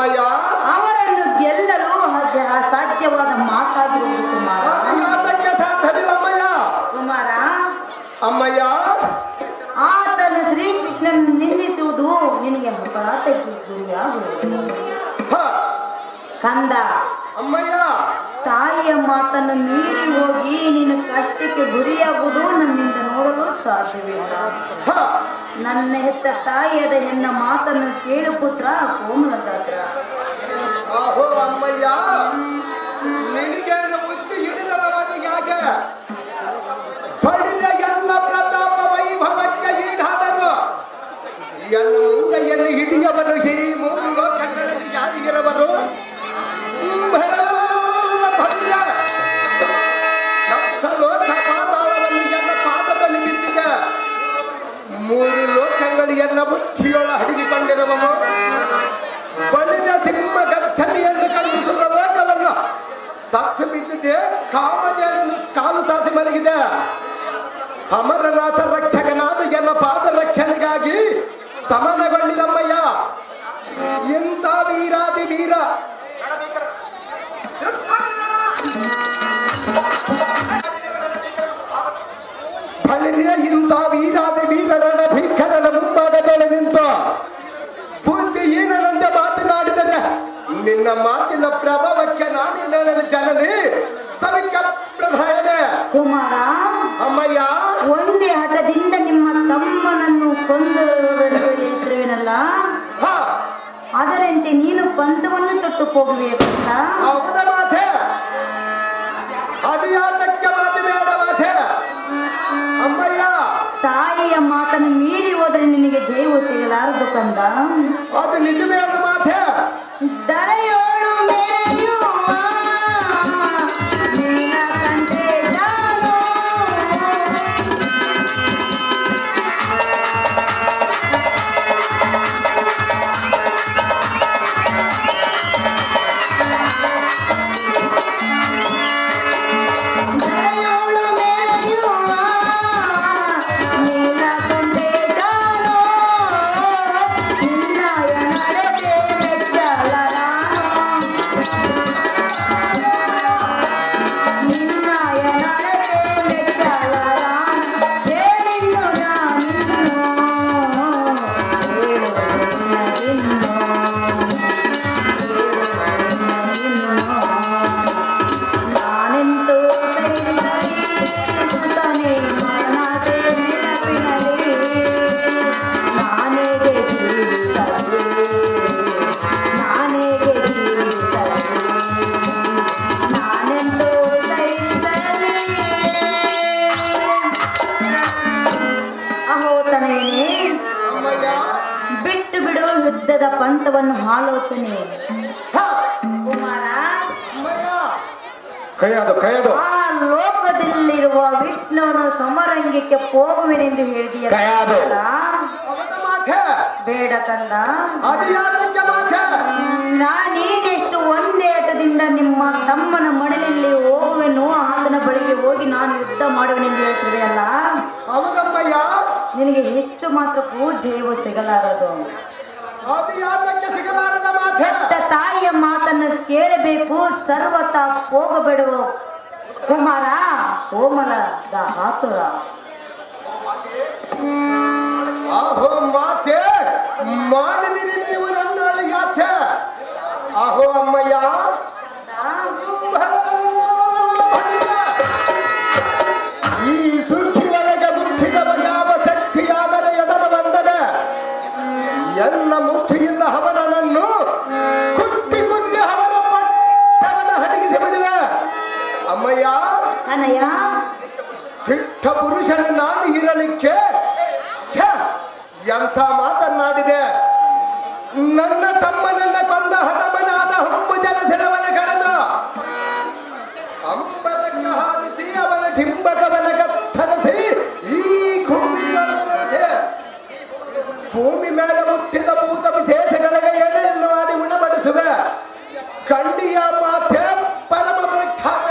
ಅಮ್ಮಯ್ಯ, ಅವರನ್ನು ಗೆಲ್ಲಲು ಅಸಾಧ್ಯವಾದ ಮಾತಾಗಿರುವುದು ಕುಮಾರ. ಅದಕ್ಕೆ ಸಾಧ್ಯವಿಲ್ಲ ಅಮ್ಮಯ್ಯ. ಕುಮಾರ, ಅಮ್ಮಯ್ಯ, ಆತನು ಶ್ರೀಕೃಷ್ಣನ್ ನಿಂದಿಸುವುದು ನಿನಗೆ ಅಪರಾಧಕ್ಕೆ ಗುರಿಯಾಗುವುದು. ಹ, ಕಂದ, ಅಮ್ಮಯ್ಯ, ತಾಯಿಯ ಮಾತನ್ನು ಮೀರಿ ಹೋಗಿ ನಿನ್ನ ಕಷ್ಟಕ್ಕೆ ಗುರಿಯಾಗುವುದು ನನ್ನಿಂದ ನೋಡಲು ಸಾಧ್ಯವಿಲ್ಲ. ಹ, ನನ್ನ ಹೆತ್ತ ತಾಯಿಯದ ನಿನ್ನ ಮಾತನ್ನು ಕೇಳು ಪುತ್ರ ಕೋಮಲ ಗಾತ್ರ. ಆಹೋ ಅಮ್ಮಯ್ಯ, ನಿನಗೇನು ಹುಚ್ಚು ಹಿಡಿದರ ಬಗೆಯಾಗೆ ಪಡಿದ ಎಲ್ಲ ಪ್ರತಾಪ ವೈಭವಕ್ಕೆ ಈಡಾದರು. ಎನ್ನ ಮುಂದೆಯನ್ನು ಹಿಡಿಯವರು ಈ ಮೂರು ಲೋಕಗಳಲ್ಲಿ ಯಾರಿಗಿರವರು? ಭವ್ಯ ಸಪ್ತ ಲೋಕ ಪಾತಾಳವನ್ನು ಎನ್ನ ಪಾದದಲ್ಲಿ ಬಿದ್ದಿದೆ. ಮೂರು ಲೋಕಗಳು ಎನ್ನ ಮುಷ್ಟಿಯೊಳ ಹಡಿದುಕೊಂಡಿರುವವು. ಬಳಿದ ಸಿಂಹ ಗಚ್ಚನಿಯನ್ನು ಖಂಡಿಸುವ ಲೋಕವನ್ನು ಸತ್ತು ಬಿದ್ದಿದೆ. ಕಾಮಜೇನನ್ನು ಕಾಲು ಸಾಸಿ ಮಲಗಿದೆ. ಅಮರನಾಥ ರಕ್ಷಕನಾದ ಎನ್ನ ಪಾದ ರಕ್ಷಣೆಗಾಗಿ ಸಮನಗೊಂಡಿದಮ್ಮಯ್ಯ. ಇಂಥ ವೀರಾದಿ ವೀರ ಬಳಿಯ ಇಂಥ ವೀರಾದಿ ವೀರರಣ ಭೀಕರನ ಮುಂಭಾಗದಲ್ಲಿ ನಿಂತು ಬುದ್ಧಿಹೀನನಂತೆ ಮಾತನಾಡಿದರೆ ನಿನ್ನ ಮಾತಿನ ಪ್ರಭಾವಕ್ಕೆ ನಾನೇನಲು ಜನನಿ ಸವಿಕ ಪ್ರಧಾಯನೆ. ಕುಮಾರ, ಅಮ್ಮಯ್ಯ, ಒಂದೇ ಹಠದಿಂದ ನಿಮ್ಮ ತಮ್ಮನನ್ನು ಕೊಂದಿರುವಿನಲ್ಲ, ಹ, ಅದರಂತೆ ನೀನು ಪಂಥವನ್ನು ತೊಟ್ಟು ಹೋಗಬೇಕಂತ. ಹೌದ ಮಾತೆ, ಅದು ಯಾತಕ್ಕೆ ಮಾತು ಬೇಡ ಮಾತೆ. ಅಮ್ಮಯ್ಯ, ತಾಯಿಯ ಮಾತನ್ನು ಮೀರಿ ಹೋದರೆ ನಿನಗೆ ಜಯವು ಸಿಗಲಾರದು ಕಂದ. ಅದು ನಿಜವೇ ಅದು ಮಾತೆ. ದರೆಯೋಳು ಮೇಯುವ ನಿನ್ನ ತಂದೆ ನಾನು. ದರೆಯೋಳು ಮೇಯುವ ನಿನ್ನ ತಂದೆ ನಾನು. ನಿನ್ನಯ ನಡತೆ ಮೆಚ್ಚಲ ನಾನು. ನಿನ್ನಯ ನಡತೆ ಮೆಚ್ಚಲ ನಾನು. ಹೇಳಿನ್ನು ನಾನಿನ್ನು ನಾನೆಂತೂ ಸೈರಿಸಲಿ ಸುತನೆ ಮನಸೆ ನೆನಪಿನಲಿ. ನಾನೇಗೆ ಜೀವಿಸಲಿ, ನಾನೇಗೆ ಜೀವಿಸಲಿ, ನಾನೆಂತೂ ಸೈರಿಸಲಿ. ಅಹೋ ತನೇನೆ, ಅಮ್ಮಯ್ಯ, ಬಿಟ್ಟು ಬಿಡು ಯುದ್ಧದ ಪಂಥವನ್ನು ಆಲೋಚನೆ. ಹ, ಕುಮಾರ, ಅಮ್ಮಯ್ಯ, ಕೈಯದು ಆ ಲೋಕದಲ್ಲಿರುವ ವಿಷ್ಣುವನ ಸಮರಂಗಕ್ಕೆ ಹೋಗುವೆನೆಂದು ಹೇಳಿದೆಯ ಕೈಯದು. ಹೌದ ಮಾತೆ. ಬೇಡ ಕಂದ. ಅದು ಯಾತಕ್ಕೆ ಮಾತೆ. ನಾನೀಗೆಷ್ಟು ಒಂದೇ ಆಟದಿಂದ ನಿಮ್ಮ ತಮ್ಮನ ಮಡಲಲ್ಲಿ ಹೋಗುವೆನು, ಆತನ ಬಳಿಗೆ ಹೋಗಿ ನಾನು ಯುದ್ಧ ಮಾಡುವೆನೆಂದು ಹೇಳ್ತಿದೆಯಲ್ಲ, ಹೌದಮ್ಮಯ್ಯ, ನಿನಗೆ ಹೆಚ್ಚು ಮಾತ್ರಕ್ಕೂ ಜಯವು ಸಿಗಲಾರದು. ಅದು ಯಾತಕ್ಕೆ ಸಿಗಲಾರದ ಮಾತೆ. ಹೆತ್ತ ತಾಯಿಯ ಮಾತನ್ನು ಕೇಳಬೇಕು, ಸರ್ವತ ಹೋಗಬೇಡುವ ಕುಮಾರ ಕೋಮಲದ ಆತುರ. ಆಹೋ ಮಾತೆ, ಮಾಡಿದಿರಿ ನೀವು ನನ್ನ ಯಾಚೆ. ಆಹೋ ಅಮ್ಮಯ್ಯ, ಈ ಸೃಷ್ಟಿಯೊಳಗೆ ಮುಟ್ಟಿದವ ಯಾವ ಶಕ್ತಿಯಾದರೆ ಎದರ ಬಂದರೆ ಎಲ್ಲ ಮುಷ್ಟಿಯಿಂದ ಹವನನ್ನು ಕುಟ್ಟಿ ಕುಟ್ಟಿ ಹವನ ಪಟ್ಟವನ ಹಡಗಿಸಿ ಬಿಡುವೆ. ಅಮ್ಮಯ್ಯ, ಅನಯ್ಯ, ದಿಟ್ಟ ಪುರುಷನು ನಾನು ಇರಲಿಕ್ಕೆ ಛ, ಎಂಥ ಮಾತನಾಡಿದೆ. ನನ್ನ ತಮ್ಮನನ್ನ ಕೊಂದ ಹತಮನಾದ ಹಂಬುಜನ ಸೆರವನ ಕಡಲು ಅಂಬತಕ್ಕ ಹಾರಿಸಿ ಅವನ ಡಿಂಬಕವನ ಕತ್ತರಿಸಿ ಈ ಕುಂಬಿನಿಗಳನ್ನು ನಡೆಸಿ ಭೂಮಿ ಮೇಲೆ ಹುಟ್ಟಿದ ಭೂತ ವಿಶೇಷಗಳಿಗೆ ಎಡೆಯನ್ನು ಆಡಿ ಉಣಬಡಿಸುವೆ. ಕಂಡಿಯ ಮಾತೆ ಪರಮ ಪ್ರಖ್ಯಾತ.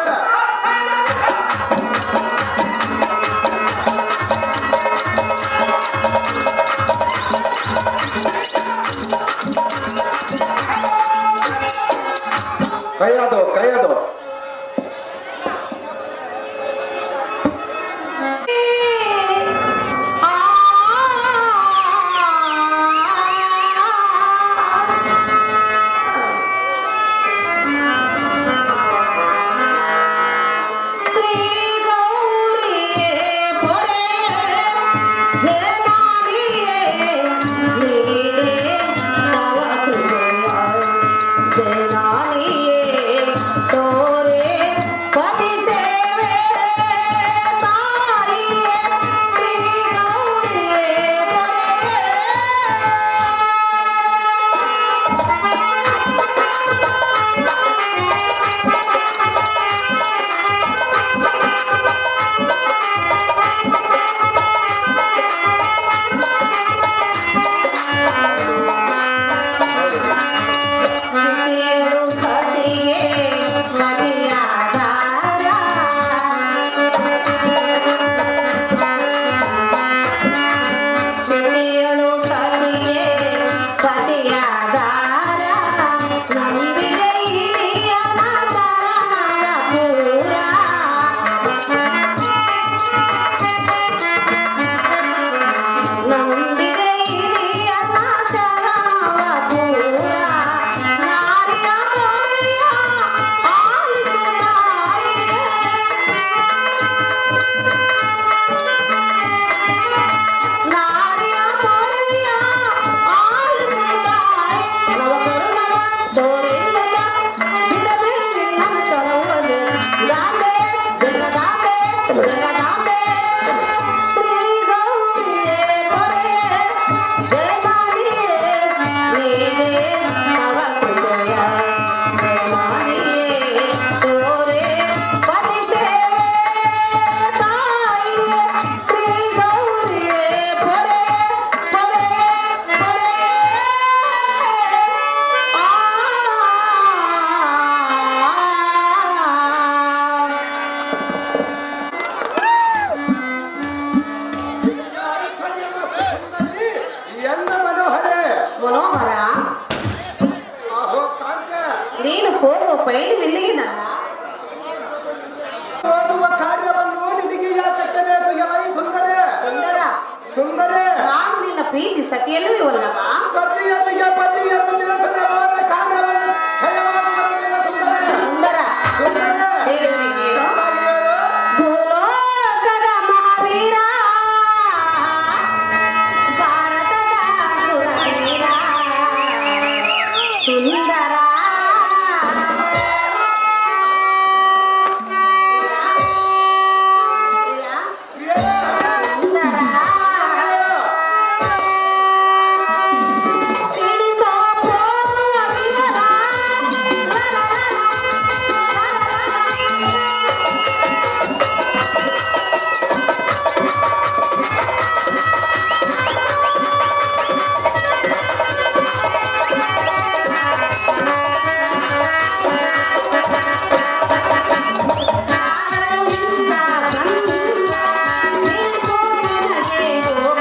ಪೈಲಿವಿಲ್ಲಿಗೆ ನನ್ನ ಹೋಗುವ ಕಾರ್ಯವನ್ನು ನಿನಗೆ ಯಾಕೆ ಬೇಕು ಎಲೈ ಸುಂದರೇ? ಸುಂದರ ಸುಂದರೇ, ನಾನು ನಿನ್ನ ಪ್ರೀತಿ ಸತಿಯಲ್ಲವೇ ವಲ್ಲಭ. ಸತಿಯನಿಗೆ ಪತಿಯನ್ನು ತಿಳಿಸದೆ ಹೋದ ಕಾರ್ಯವನ್ನು ಕ್ಷಯವಾಗುವುದಿಲ್ಲ ಸುಂದರೇ. ಸುಂದರ ಸುಂದರೇ, ಹೇಳಿದನಿಗೆ ಚೆನ್ನಾಗಿ ಹೇಳು. ಭೂಲೋಕದ ಮಹಾವೀರ ಭಾರತದ ಸುರವೀರ ಸುಂದರ ತಿಳಿಸೋ ಪ್ರೋಗುವ ವಿವರ. ಕಾರಣದಿಂದ ಬಂದ ತಿಳಿಸೋ ನನಗೆ ಹೋಗ.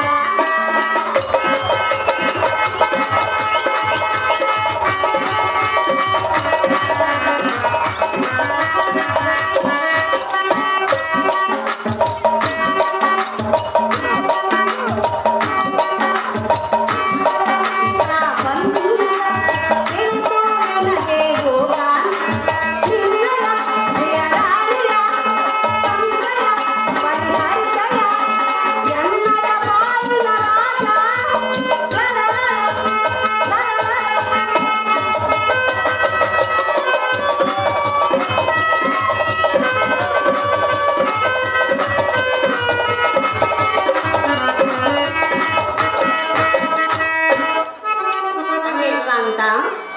ಕಾಂತ,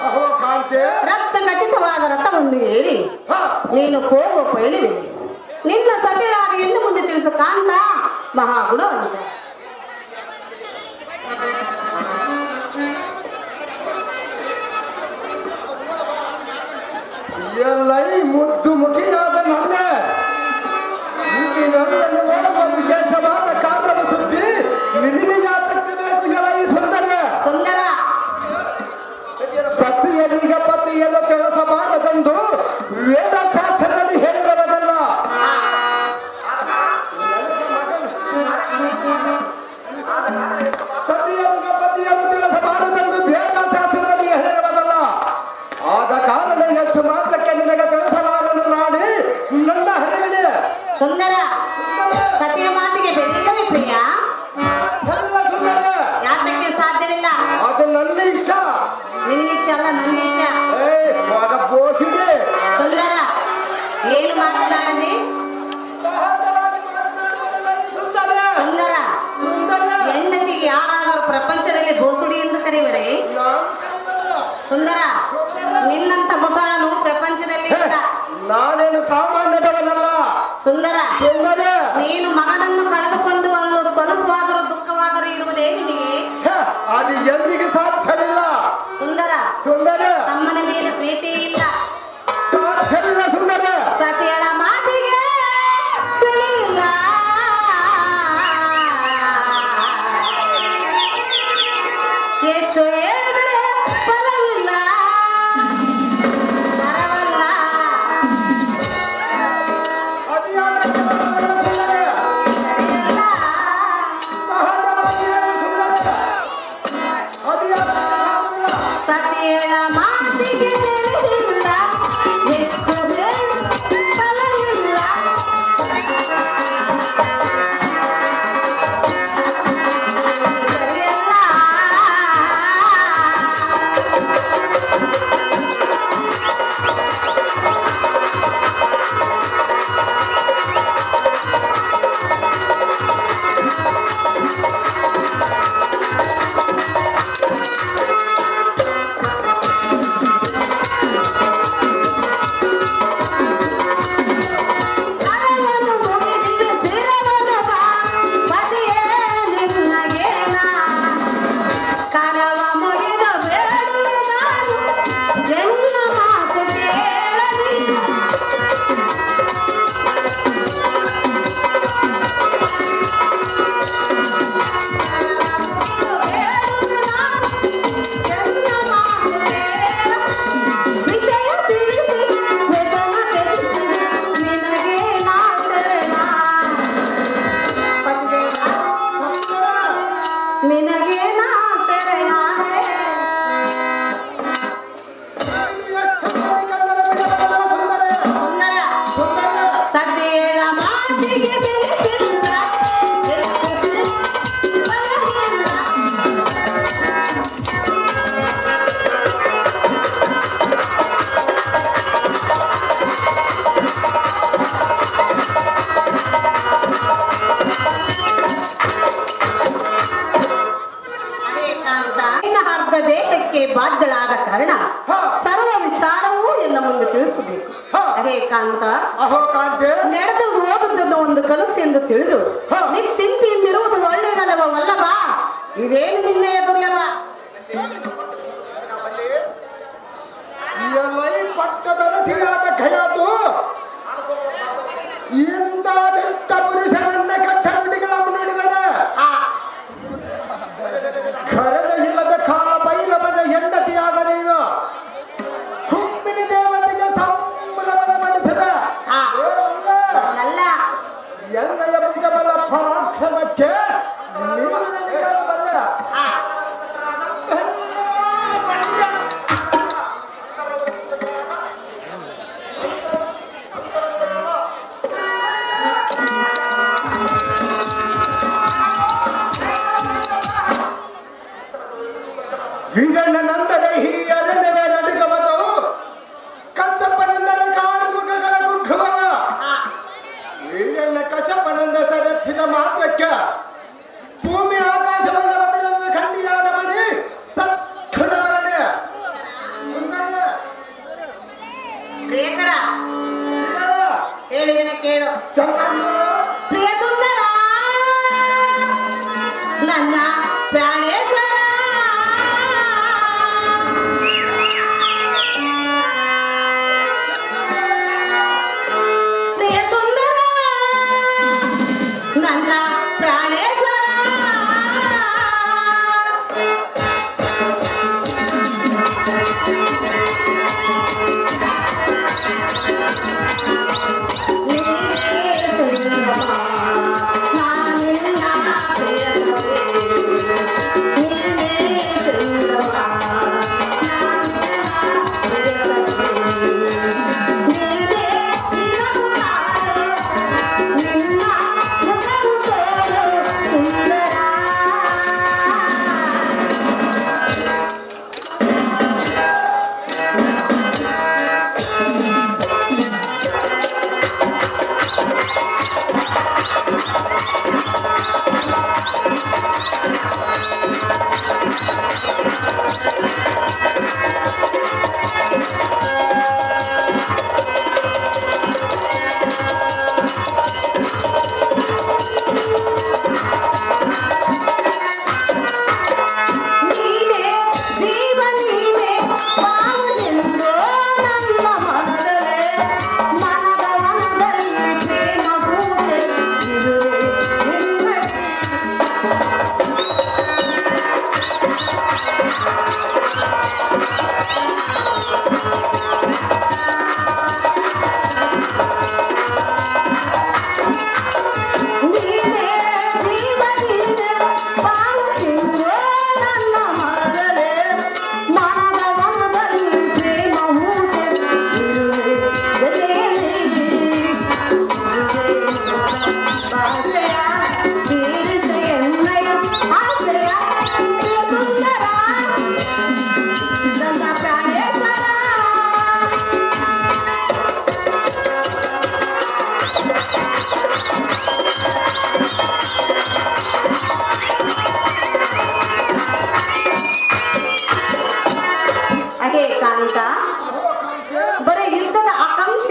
ಅಹೋ ಕಾಂತೆ, ರಕ್ತ ಖಚಿತವಾದ ರಥವನ್ನು ಏರಿ ಹಾ, ನೀನು ಹೋಗೋ ಪೈಲಿವಿದೆ. ನಿನ್ನ ಸತಿಯಾಗಿ ಇನ್ನು ಮುಂದೆ ತಿಳಿಸು ಕಾಂತ ಮಹಾಗುಣವಂತ. ಎಲೈ ಮುದ್ದು ಮುಖಿಯಾದ ನನ್ನ ಈ ನನ್ನನ್ನು ಹೋಗುವ ವಿಶೇಷವಾದ ಕಾರ್ಯದ ಸುದ್ದಿ ನಿನಗೆ ಯಾತಕ್ಕೆ ಬೇಕು ಎಲೈ ಸುಂದರ? ಸುಂದರ ಸತಿಯರಿಗೆ ಪತಿಯನ್ನು ತಿಳಿಸಬಾರದೆಂದು ವೇದ ಶಾಸ್ತ್ರದಲ್ಲಿ ಹೇಳಿರುವುದಲ್ಲ. ಸತಿಯರಿಗೆ ಪತಿಯನ್ನು ತಿಳಿಸಬಾರದೆಂದು ವೇದ ಶಾಸ್ತ್ರದಲ್ಲಿ ಹೇಳಿರುವುದಲ್ಲ. ಆದ ಕಾರಣ ಎಷ್ಟು ಮಾತ್ರಕ್ಕೆ ನಿನಗೆ ತಿಳಿಸಲಾರನು ರಾಣಿ ನನ್ನ ಹರಿವಿದೆ. ಸುಂದರ ಸತಿಯ ಮಾತಿಗೆ ಬೆಳೆಯಿಲ್ಲವೇ ಪ್ರಿಯ? ಸುಂದರ, ಯಾತಕ್ಕೆ ಸಾಧ್ಯವಿಲ್ಲ? ಅದು ನನ್ನ ಇಷ್ಟ. ನಿನ್ನಿಚ್ಛೆ ಅಲ್ಲ ನನ್ನ ಇಚ್ಛ. ಮಗ ಪೋಷಿದೆ. ಸುಂದರ ಏನು ಮಾತನಾಡದೆ? ಸುಂದರ, ಸುಂದರ ಸುಂದರ, ಹೆಂಡತಿಗೆ ಯಾರಾದರೂ ಪ್ರಪಂಚದಲ್ಲಿ ಬೋಸುಡಿ ಎಂದು ಕರೆಯುವರೆ? ಸುಂದರ ನಿನ್ನಂತ ಮುಠಾಳನು ಪ್ರಪಂಚದಲ್ಲಿ ಇಲ್ಲ. ನಾನೇನು ಸಾಮಾನ್ಯದವನಲ್ಲ. ಸುಂದರ ಸುಂದರ, ನೀನು ಮಗನನ್ನು ಕಳೆದುಕೊಂಡು ಅಲ್ಲೂ ಸ್ವಲ್ಪವಾದರೂ ದುಃಖವಾದರೂ ಇರುವುದೇ ನಿನಗೆ? ಅದು ಎಂದಿಗೆ ಸಾಧ್ಯವಿಲ್ಲ. ಸುಂದರ ಸುಂದರ, ತಮ್ಮನ ಮೇಲೆ ಪ್ರೀತಿ ಇಲ್ಲ. ಸಾಧ್ಯವಿಲ್ಲ ಸುಂದರ. ಸತಿಯಳ ಮಾತಿಗೆ ಬೆಲೆ ಇಲ್ಲ. ಎಷ್ಟು ಹೇಳಿದರೆ ಫಲವಿಲ್ಲ, ಮರವಲ್ಲ. ಅತಿಯಾದ ಸುಂದರ, ಇಲ್ಲ. ಸಹಜವಾಗಿ ಹೇಳು ಸುಂದರ. ಅತಿಯಾದ ಸತಿಯಳ ಮಾತಿಗೆ ಬೆಲೆ ಇಲ್ಲ. ಹೇಳಲಿಕ್ಕೆ ಬಾಧ್ಯಳಾದ ಕಾರಣ ಹಾ. ಸರ್ವ ವಿಚಾರವೂ ಎಲ್ಲ ಮುಂದೆ ತಿಳಿಸಬೇಕು. ಹಾ. ಅಹೇ ಕಾಂತ, ಅಹೋ ಕಾಂತೆ, ನಡೆದು ಓದುವುದನ್ನು ಒಂದು ಕನಸು ಎಂದು ತಿಳಿದು ಹಾ. ನಿಶ್ಚಿಂತೆಯಿಂದಿರುವುದು ಒಳ್ಳೆಯದಲ್ಲವಲ್ಲವ? ಇದೇನು ನಿನ್ನೆಯ ದುರ್ಲಭ? ಎಲೈ ಪಟ್ಟದರಸಿಯಾದ ಖಯಾತು ಇಂಥ ದುಷ್ಟ ಪುರುಷನನ್ನ ಕಟ್ಟ ನುಡಿಗಳನ್ನು ನುಡಿದರೆ ಆ ಕರೆದ ಇಲ್ಲದ ಕಾಲ ಭೈರವನ ಹೆಂಡತಿಯಾದ ನೀನು ಕುಂಬಿನಿ ದೇವತೆಗೆ ಸಂಭ್ರಮದ ಮಾಡಿಸಿದ ಆ ನಲ್ಲ ಎನ್ನಯ ಭುಜಬಲ ಪರಾಕ್ರಮಕ್ಕೆ ನೀನು ನನಗೆ ಬಲ್ಲ. ಆ ವೀರಣ್ಣ ನಂತರ ಈ ಅರಣ್ಯವೇ ನಡುಗವದು ಕಶ್ಯಪನೆಂದರ ಕಾರ್ಮುಖಗಳ ಗುಗ್ಗುವವ. ವೀರಣ್ಣ ಕಶ್ಯಪನೆಂದ ಸರಥಿದ ಮಾತ್ರಕ್ಕೆ ಭೂಮಿ ಆಕಾಶವನ್ನು ಬದಲದ ಖಂಡಿಯಾದ ಮಣಿ ಸತ್ಖುಣವರಣೆ ಸುಂದರ ಪ್ರಿಯಕರ ಹೇಳಿವಿನ ಕೇಳು. ಚಂದ್ರಣ್ಣ ಪ್ರಿಯ ಸುಂದರ ನನ್ನ ಪ್ರಾಣೇಶ್ವರ, ಪ್ರಿಯ ಸುಂದರ ನನ್ನ ಪ್ರಾಣೇಶ್ವರ,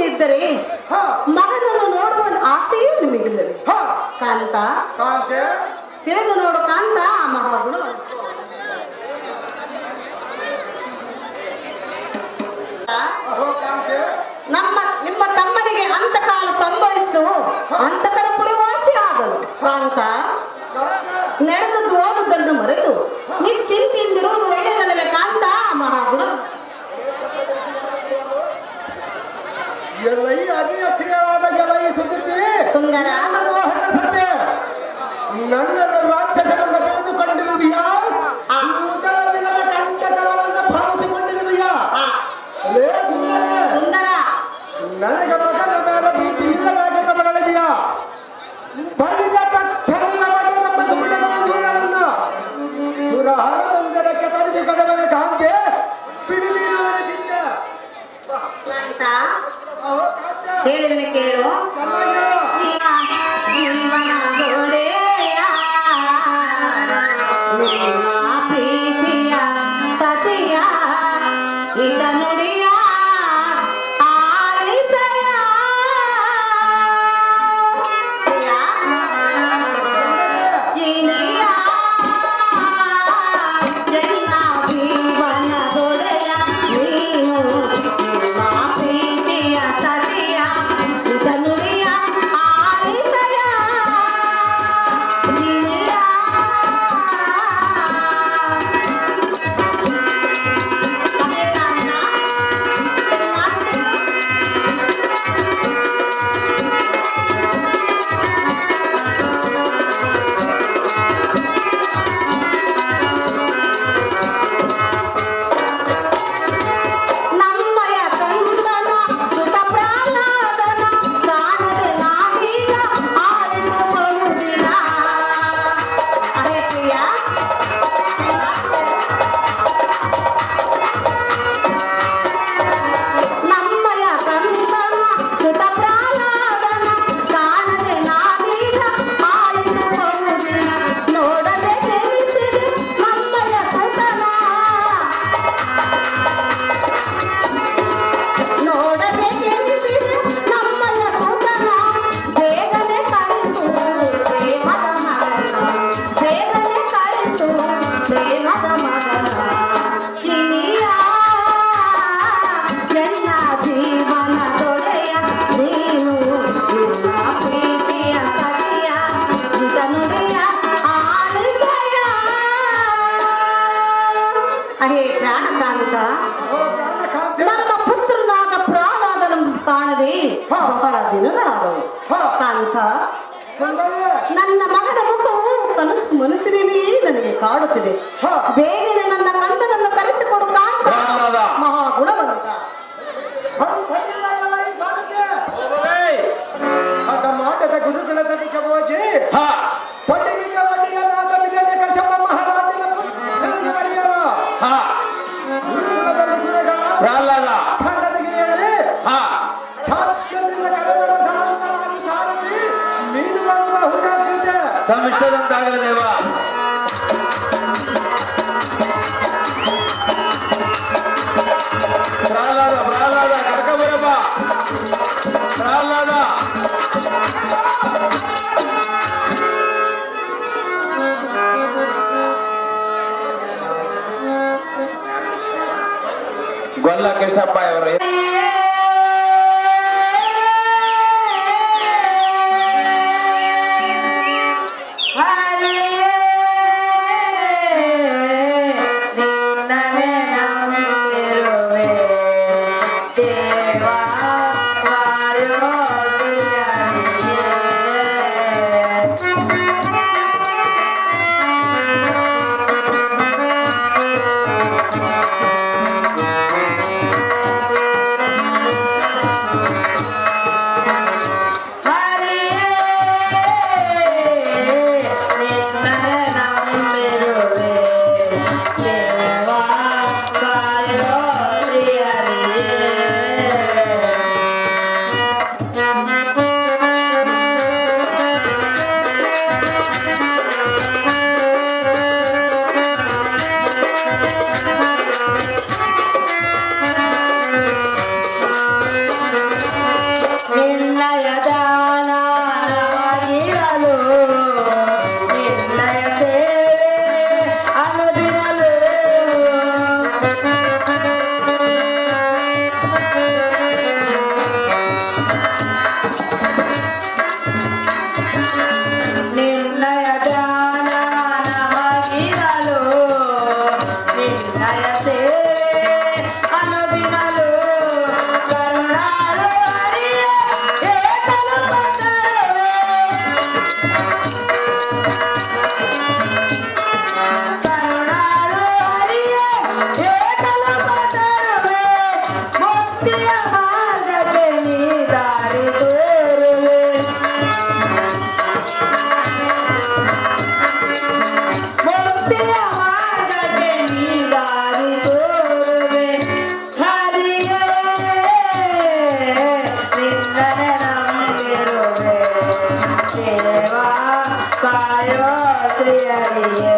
ಇದ್ದರೆ ಮಗನನ್ನು ನೋಡುವ ಆಸೆಯೂ ನಿಮಗಿಲ್ಲವೇ? ಕಾಂತ ತಿಳಿದು ನೋಡು ಕಾಂತ, ಆ ಮಹಾಗುಣ ನಿಮ್ಮ ತಮ್ಮನಿಗೆ ಅಂತಕಾಲ ಸಂಭವಿಸಿತು, ಅಂತಕರ ಪುರವಾಸಿ ಆಗಲು. ಕಾಂತ ನಡೆದದ್ದು ಓದುದನ್ನು ಮರೆತು ನಿಶ್ಚಿಂತೆಯಿಂದಿರುವುದು ಒಳ್ಳೆಯದಲ್ಲವೇ ಕಾಂತ? ಮಹಾಗುಣ ಸುಂದರ ಸತ್ಯ ನನ್ನನ್ನು ರಾಕ್ಷಸರನ್ನು ತಿಳಿದುಕೊಂಡಿರುವಿಯಾ? ಕಂಟಕವನ್ನು ಭಾವಿಸಿಕೊಂಡಿರುವಿಯಾ? ಸುಂದರ ನನಗೆ ಮಗನ ಮೇಲೆ ಪ್ರೀತಿ ಇಲ್ಲದಾಗೆಂದು ಮಗಳಿದೆಯಾ? ಬಳಿದ ತಕ್ಷಣ ನಂಬಿಸಿಬಿಡಲು ಸುರಹಾರ ಮಂದಿರಕ್ಕೆ ತರಿಸಿಕೊಡವನ ಕಾಂತೆ ಬಿಡಿದಿರುವನ ಚಿತ್ತ ಹೇಳಿದನೆ ಕೇಳು. ಜೀವನ ಪ್ರೀತಿಯ ಸತಿಯ ಇದ ನುಡಿಯ ಆಲಿಸಯ ಇನಿಯ ಎಲ್ಲ ಜೀವನದೊಡೆಯ ನೀನು ನಿಮ್ಮ ಪ್ರೀತಿಯ ಸತಿಯ ಇದ ನುಡಿಯ ಆಲಿಸಯ ಇನಿಯ ನಮ್ಮಯ ಕಂದನ ಸುತ ಪ್ರಾಣದನ ಕಾಣದೆ ನಾವೀಗ ಆರಿದು ಬರುವುದಿಲ್ಲ ಅರೆ ಪ್ರಿಯ ನಮ್ಮಯ ಕಂದನ ಸುತ ಪ್ರಾಣದನ ಕಾಣದೆ ನಾವೀಗ ಆರಿದು ಬರುವುದಿಲ್ಲ ನೋಡದೆ ತಿಳಿಸಿದೆ ನಮ್ಮಯ ಸುತನ ನೋಡದೆ ತಿಳಿಸಿದೆ ನಮ್ಮಯ ಸುತನ ಬೇಗನೆ ಕರೆಸು ಪ್ರೇಮದ ಮಗನ ಬೇಗನೆ ಕರೆಸು ಪ್ರೇಮದ ಮಗನ ಇನಿಯ ಎಲ್ಲ ಜೀವನದೊಡೆಯ ನೀನು ನಿಮ್ಮ ಪ್ರೀತಿಯ ಸತಿಯ ಇದ ನುಡಿಯ ಆಲಿಸಯ ಅಹೇ ಪ್ರಾಣಕಾಂತ ಓ ಪ್ರಾಣಕಾಂತಿ ನಮ್ಮ ಪುತ್ರನಾದ ಪ್ರಾಣಾದನ ಕಾಣದೆ ಬಹಳ ದಿನಗಳಾದವು ಹಾ. ಕಾಂತ ಸುಂದರಿ ನನ್ನ ಮಗನ ಮುಖವು ಕನಸು ಮನಸ್ಸಿನಲ್ಲಿ ನನಗೆ ಕಾಡುತ್ತಿದೆ ಹಾ. ಬೇಗನೆ ನನ್ನ ಕಂದನನ್ನು ಕರೆಸಿಕೊಡು ಕಾಂತ ಪ್ರಾಣನಾದ. ಮಹಾಗುಣವಂತ ಬಂದಿಲ್ಲ ಈ ಸಾರಿಗೆ ಏಯ್! ಆಗ ಮಾಡದ ಗುರುಗಳ ತನಿಗೆ ಹೋಗಿ ಹಾ ಪಂಡಿಮಿಗೆ ಒಡೆಯನಾದ ವಿರಣ್ಯ ಕಶ್ಯಪ ಮಹಾರಾಜನ ಪುತ್ರನನ್ನು ಬರೆಯಲು ಹಾ ಗುರುಕುಲದಲ್ಲಿ ಗುರುಗಳ ಪ್ರಹ್ಲಾದ ಕನ್ನಡಿಗೆ ಹೇಳಿ ಹಾ ಛಾತ್ರದಿಂದ ಕರೆದರ ಸಮಂತನಾಗಿ ಸಾರಥಿ ನೀನು ಬರುವ ಹುಡುಕಿದ್ದೆ ತಮ್ಮಿಷ್ಟದಂತಾಗಲಿ ದೇವ ಪ್ರಹ್ಲಾದ ಪ್ರಹ್ಲಾದ ಕರ್ಕಬರಪ್ಪ ಪ್ರಹ್ಲಾದ ಗೊಲ್ಲ ಕೇಶಪ್ಪ ಇವರು ಕಾಯೋ ಶ್ರೀಹರಿಯೇ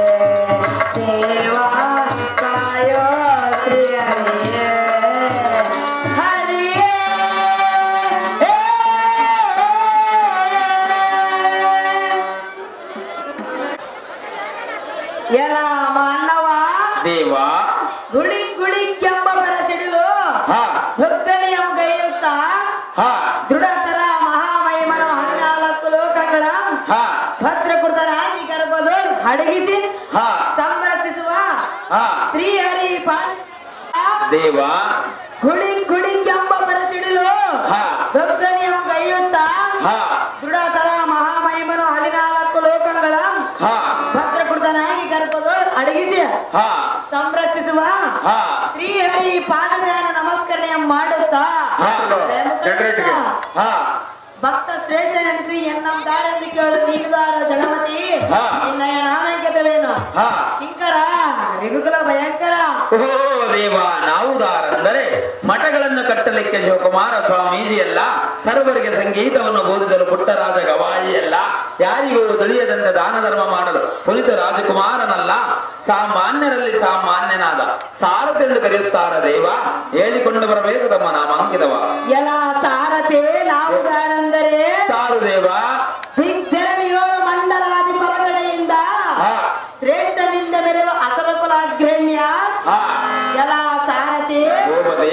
ದೇವಾ ಕಾಯೋ ಶ್ರೀಹರಿಯೇ ಹಾ ದೃಢತರ ಮಹಾಮಹಿಮನ 14 ಲೋಕಗಳ ಹಾ ಭದ್ರಕೃತನಾಗಿ ಗರ್ಭದೋ ಅಡಗಿಸಿ ಹಾ ಸಂರಕ್ಷಿಸುವ ಹಾ ಶ್ರೀಹರಿ ದೇವ ಗುಡಿ ಗುಡಿ ಕೆಂಪ ಬರಸಿಡಲು ಹಾ ದೊಡ್ಡನೆಯ ಗೈಯುತ್ತ ಹಾ ದೃಢತರ ಮಹಾಮಹಿಮನು 14 ಲೋಕಗಳ ಹಾ ಭದ್ರಕೃತನಾಗಿ ಗರ್ಭದೊಳ್ ಅಡಗಿಸಿ ಹಾ ಸಂರಕ್ಷಿಸುವ ಹಾ ಶ್ರೀಹರಿ ಪಾದದಾನ ನಮಸ್ಕರಣೆ ಮಾಡುತ್ತಾ ಹಾ ಜಗತ್ತಿಗೆ ಹಾ ಭಕ್ತ ಶ್ರೇಷ್ಠ ನೆನೆಸಿ ಎನ್ನಂದಾರೆಂದು ಕೇಳು ನೀನುದಾರ ಜಡಮತಿ ಹಾ. ನಿನ್ನಯ ನಾಮಂಕಿತವೇನು ಹಾ ಕಿಂಕರ ರಿಗುಕುಲ ಭಯಂಕರ ಓ ದೇವ ನಾವುದಾರಂದರೆ ಮಠಗಳನ್ನು ಕಟ್ಟಲಿಕ್ಕೆ ಶಿವಕುಮಾರ ಸ್ವಾಮೀಜಿಯಲ್ಲ, ಸರ್ವರಿಗೆ ಸಂಗೀತವನ್ನು ಬೋಧಿಸಲು ಪುಟ್ಟರಾಜ ಗವಾಯಿಯಲ್ಲ, ಯಾರಿಗೂ ತಿಳಿಯದಂತೆ ದಾನ ಧರ್ಮ ಮಾಡಲು ಪುನಿತ ರಾಜಕುಮಾರನಲ್ಲ, ಸಾಮಾನ್ಯರಲ್ಲಿ ಸಾಮಾನ್ಯನಾದ ಸಾರಥೆಂದು ಕರೆಯುತ್ತಾರ ದೇವ. ಹೇಳಿಕೊಂಡು ಬರಬೇಕು ತಮ್ಮ ನಾಮಾಂಕಿತವ. ಎಲ ಸಾರಥೆ ನಾವುದಾರಂದರೆ ಸಾರು ದೇವ ದಿಗ್ಧರಣಿಯೋಳು ಮಂಡಲಾದಿ ಪರಗಡೆಯಿಂದ ಹಾ ಶ್ರೇಷ್ಠನಿಂದ ಮೆರೆಯುವ ಅಸರಕುಲಾಗ್ರಣ್ಯ ಹಾ ಎಲ ಸಾರಥಿ ಗೋಪತಿ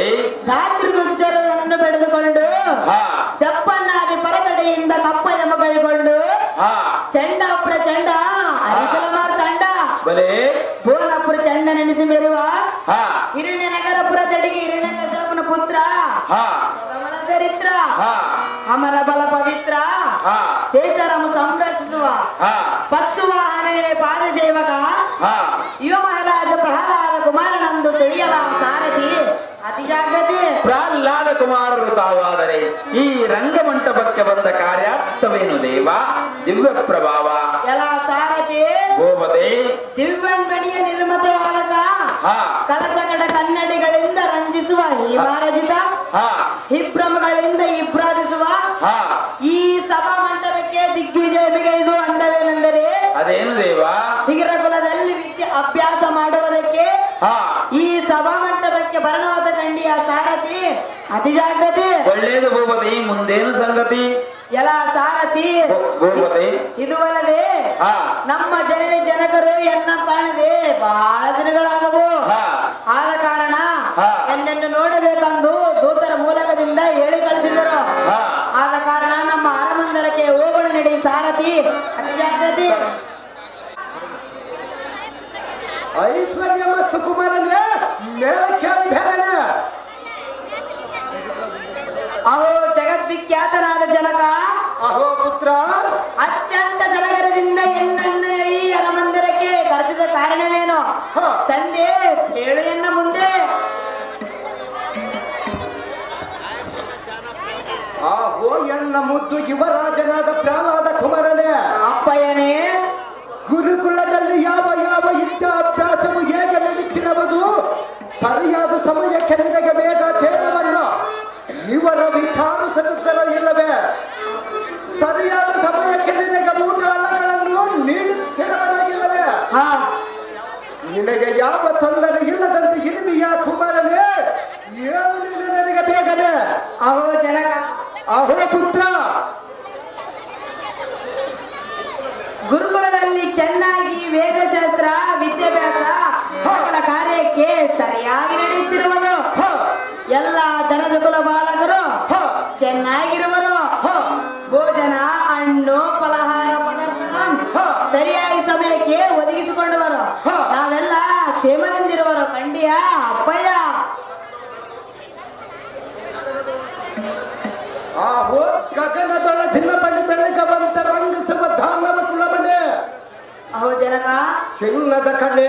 ಧಾತೃದುಜ್ಜರನ್ನು ಬೆಳೆದುಕೊಂಡು ಹಾ ಚಪ್ಪನ್ನಾದಿ ಪರಗಡೆಯಿಂದ ಕಪ್ಪ ಎಮ ಕೈಗೊಂಡು ಹಾ ಚಂಡಾಪುರ ಚಂಡ ಅರಿಕಲ ಮಾರ್ತಂಡ ಬಲೆ ಭುವನಪುರ ಚಂಡ ನೆನೆಸಿ ಮೆರುವ ಹಾ ಹಿರಣ್ಯ ನಗರಪುರದಡಿಗೆ ಹಿರಣ್ಯ ಕಶ್ಯಪನ ಪುತ್ರ ಹಾ ಸದಮನ ಚರಿತ್ರ ಹಾ ಅಮರ ಬಲ ಪವಿತ್ರ ಹಾ ಶ್ರೇಷ್ಠರನ್ನು ಸಂರಕ್ಷಿಸುವ ಹಾ ಪಕ್ಷವಾಹನವೇ ಪಾದ ಸೇವಕ ಹಾ ಯುವ ಮಹಾರಾಜ ಪ್ರಹ್ಲಾದ ಕುಮಾರನಂದು ತಿಳಿಯಲ ಸಾರಥಿ ಅತಿ ಜಾಗೃತಿ. ಪ್ರಹ್ಲಾದ ಕುಮಾರರು ತಾವಾದರೆ ಈ ರಂಗಮಂಟಪಕ್ಕೆ ಬಂದ ಕಾರ್ಯಾರ್ಥವೇನು ದೇವ? ದಿವ್ಯ ಪ್ರಭಾವ ಎಲ್ಲ ಸಾರಥಿ ಗೋಪತಿ ದಿವ್ಯಣ್ಮಣಿಯ ನಿರ್ಮತ ಬಾಲಕ ಹಾ ಕಲಸಕಡ ಕನ್ನಡಿಗಳಿಂದ ರಂಜಿಸುವ ಈ ಮಾರಜಿತ ಹಾ ಇಬ್ರಮಗಳಿಂದ ಇಬ್ರಾದಿಸುವ ಹಾ ಈ ಸಭಾ ಮಂಟಪಕ್ಕೆ ದಿಗ್ವಿಜಯ ಮಿಗೈದು ಅಂದವೇನೆಂದರೆ ಅದೇನು ದೇವ? ಹಿಗರ ಕುಲದಲ್ಲಿ ವಿದ್ಯೆ ಅಭ್ಯಾಸ ಮಾಡುವುದಕ್ಕೆ ಹಾ ಈ ಸಭಾ ಮಂಟಪಕ್ಕೆ ಬರಣವಾದ ಕಂಡಿಯ ಸಾರಥಿ ಅತಿ ಜಾಗೃತಿ. ಒಳ್ಳೇದು ಗೋಪತಿ, ಮುಂದೇನು ಸಂಗತಿ? ಎಲ್ಲ ಸಾರಥಿ ಗೋಪತಿ ಇದುವಲ್ಲದೆ ಹಾ ನಮ್ಮ ಜನಕರು ಎನ್ನ ಕಾಣದೆ ಬಹಳ ದಿನಗಳಾದವು. ಹಾ ಆದ ಕಾರಣ ಹಾ. ಎನ್ನನ್ನು ನೋಡಬೇಕೆಂದು ದೂತರ ಮೂಲಕದಿಂದ ಹೇಳಿ ಕಳಿಸಿದರು. ಹಾ ಆದ ಕಾರಣ ನಮ್ಮ ಅರಮಂದಿರಕ್ಕೆ ಹೋಗೋಣ ನಡಿ ಸಾರಥಿ ಅತಿ ಜಾಗೃತಿ. ಐಶ್ವರ್ಯ ಮಸ್ತು ಕುಮಾರನೇ, ಮೇಲ ಕೇಳಿ ಬೇಗನೆ. ಅಹೋ ಜಗದ್ವಿಖ್ಯಾತನಾದ ಜನಕ, ಅಹೋ ಪುತ್ರ, ಅತ್ಯಂತ ಸಡಗರದಿಂದ ಎನ್ನನ್ನು ಈ ಅರಮಂದಿರಕ್ಕೆ ಕರೆಸಿದ ಕಾರಣವೇನು? ಹಾ. ತಂದೆ ಹೇಳು ಎನ್ನ ಮುಂದೆ. ಅಹೋ ಎನ್ನ ಮುದ್ದು ಯುವರಾಜನಾದ ಪ್ರಹ್ಲಾದ ಕುಮಾರನೇ, ಅಪ್ಪಯ್ಯನೇ ಗುರುಕುಲದಲ್ಲಿ ಯಾವ ಯಾವ ವಿದ್ಯಾಭ್ಯಾಸವು ಹೇಗೆ ನಡೀತಿರುವುದು, ಸರಿಯಾದ ಸಮಯಕ್ಕೆ ನಿನಗೆ ಬೇಗ ಛೇದವನ್ನು ಇವರ ವಿಚಾರಿಸುತ್ತಿದ್ದರು ಇಲ್ಲವೇ? ಸರಿಯಾದ ಸಮಯಕ್ಕೆ ನಿನಗೆ ಊಟಗಳನ್ನು ನೀಡುತ್ತಿರಬರಾಗಿಲ್ಲವೇ? ಹಾ ನಿನಗೆ ಯಾವ ತೊಂದರೆ ಇಲ್ಲದಂತೆ ಇರುವಿಯ ಕುಮಾರನೇ, ಏನು ನೀನು ನನಗೆ ಬೇಗನೆ. ಅಹೋ ಜನಕ, ಅಹೋ ಪುತ್ರ, ಗುರುಕುಲದಲ್ಲಿ ಚೆನ್ನಾಗಿ ವೇದಶಾಸ್ತ್ರ ವಿದ್ಯಾಭ್ಯಾಸ ಮಕ್ಕಳ ಕಾರ್ಯಕ್ಕೆ ಸರಿಯಾಗಿ ನಡೆಯುತ್ತಿರುವುದು. ಹ, ಎಲ್ಲ ದನದ ಕುಲ ಬಾಲಕರು ಹ, ಚೆನ್ನಾಗಿರುವರು. ಹ, ಭೋಜನ ಹಣ್ಣು ಫಲಹಾರ ಪದಾರ್ಥ ಸರಿಯಾಗಿ ಸಮಯಕ್ಕೆ ಒದಗಿಸಿಕೊಂಡವರು. ಹ. ನಾವೆಲ್ಲ ಕ್ಷೇಮದಿಂದಿರುವರು ಕಂಡಿಯ ಅಪ್ಪಯ್ಯ. ಅಹೋ ಗಗನದೊಳ ದಿನ ಬಣ್ಣ ಬೆಳಗವಂತ ರಂಗಿಸುವ ದಾನವ ಕುಲಮನೆ, ಅಹೋ ಜನಕ, ಚಿನ್ನದ ಕಣ್ಣೆ,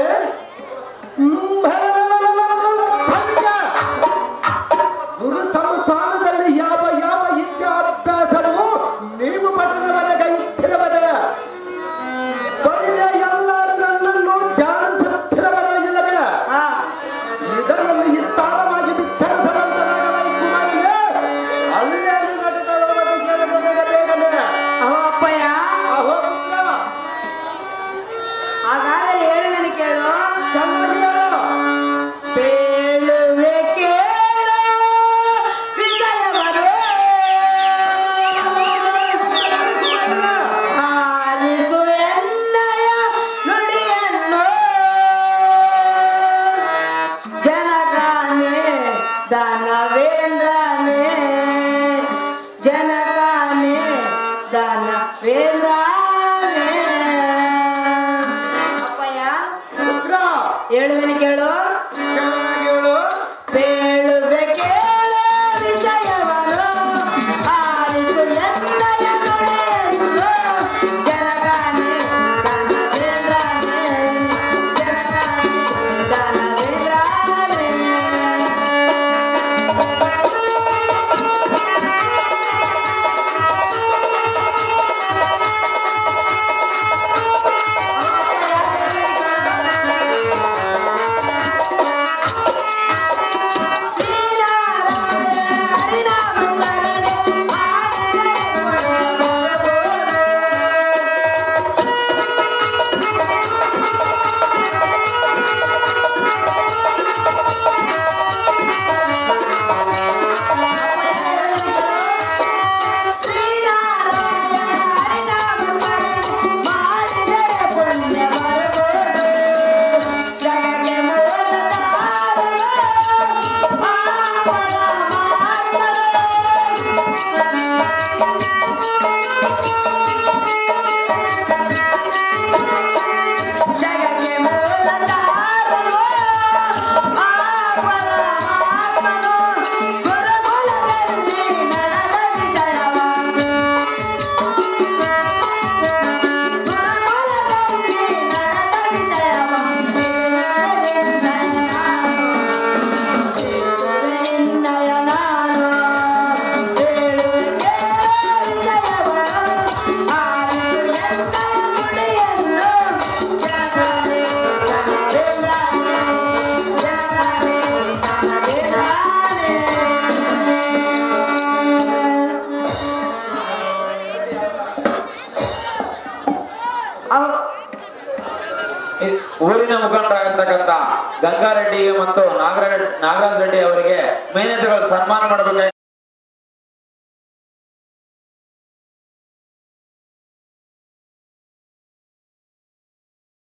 ಗುರು ಸಂಸ್ಥಾನದಲ್ಲಿ ಯಾವ ಯಾವ ವಿದ್ಯಾಭ್ಯಾಸವು ನೀವು ಪಠಣವನಗೈತ್ತಿರವರೇ? ಬಳಿಯ ಎಲ್ಲರೂ ನನ್ನನ್ನು ಧ್ಯಾನಿಸುತ್ತಿರವರ ಇಲ್ಲವೇ? ಹಾ ಇದರಲ್ಲಿ ವಿಸ್ತಾರವಾಗಿ ಬಿತ್ತರಿಸುವಂತನಾಗಲ ಈ ಕುಮಾರನೇ, ಅಲ್ಲೇನು ನಡೆದವರಿಗೆ ನನಗೆ ಬೇಗನೆ. ಅಹೋ ಅಪ್ಪಯ್ಯ, ಅಹೋ ಪುತ್ರ, ಹಾಗಾದರೆ ಹೇಳುವೆನು ಕೇಳು. ಚೆನ್ನಾಗಿ ಹೇಳು. ಬೇಳುವೆ ಕೇಳು ವಿಷಯವರು, ಆಲಿಸು ಎನ್ನಯ ನುಡಿಯನ್ನು. ಜನಗಾನೆ ದಾನವೇಂದ್ರನೇ ಊರಿನ ಮುಖಂಡರಾಗಿರ್ತಕ್ಕಂಥ ಗಂಗಾರೆಡ್ಡಿಗೆ ಮತ್ತು ನಾಗರಾಜ್ ರೆಡ್ಡಿ ಅವರಿಗೆ ಮೇನೇಜರ್ಗಳು ಸನ್ಮಾನ ಮಾಡಬೇಕು.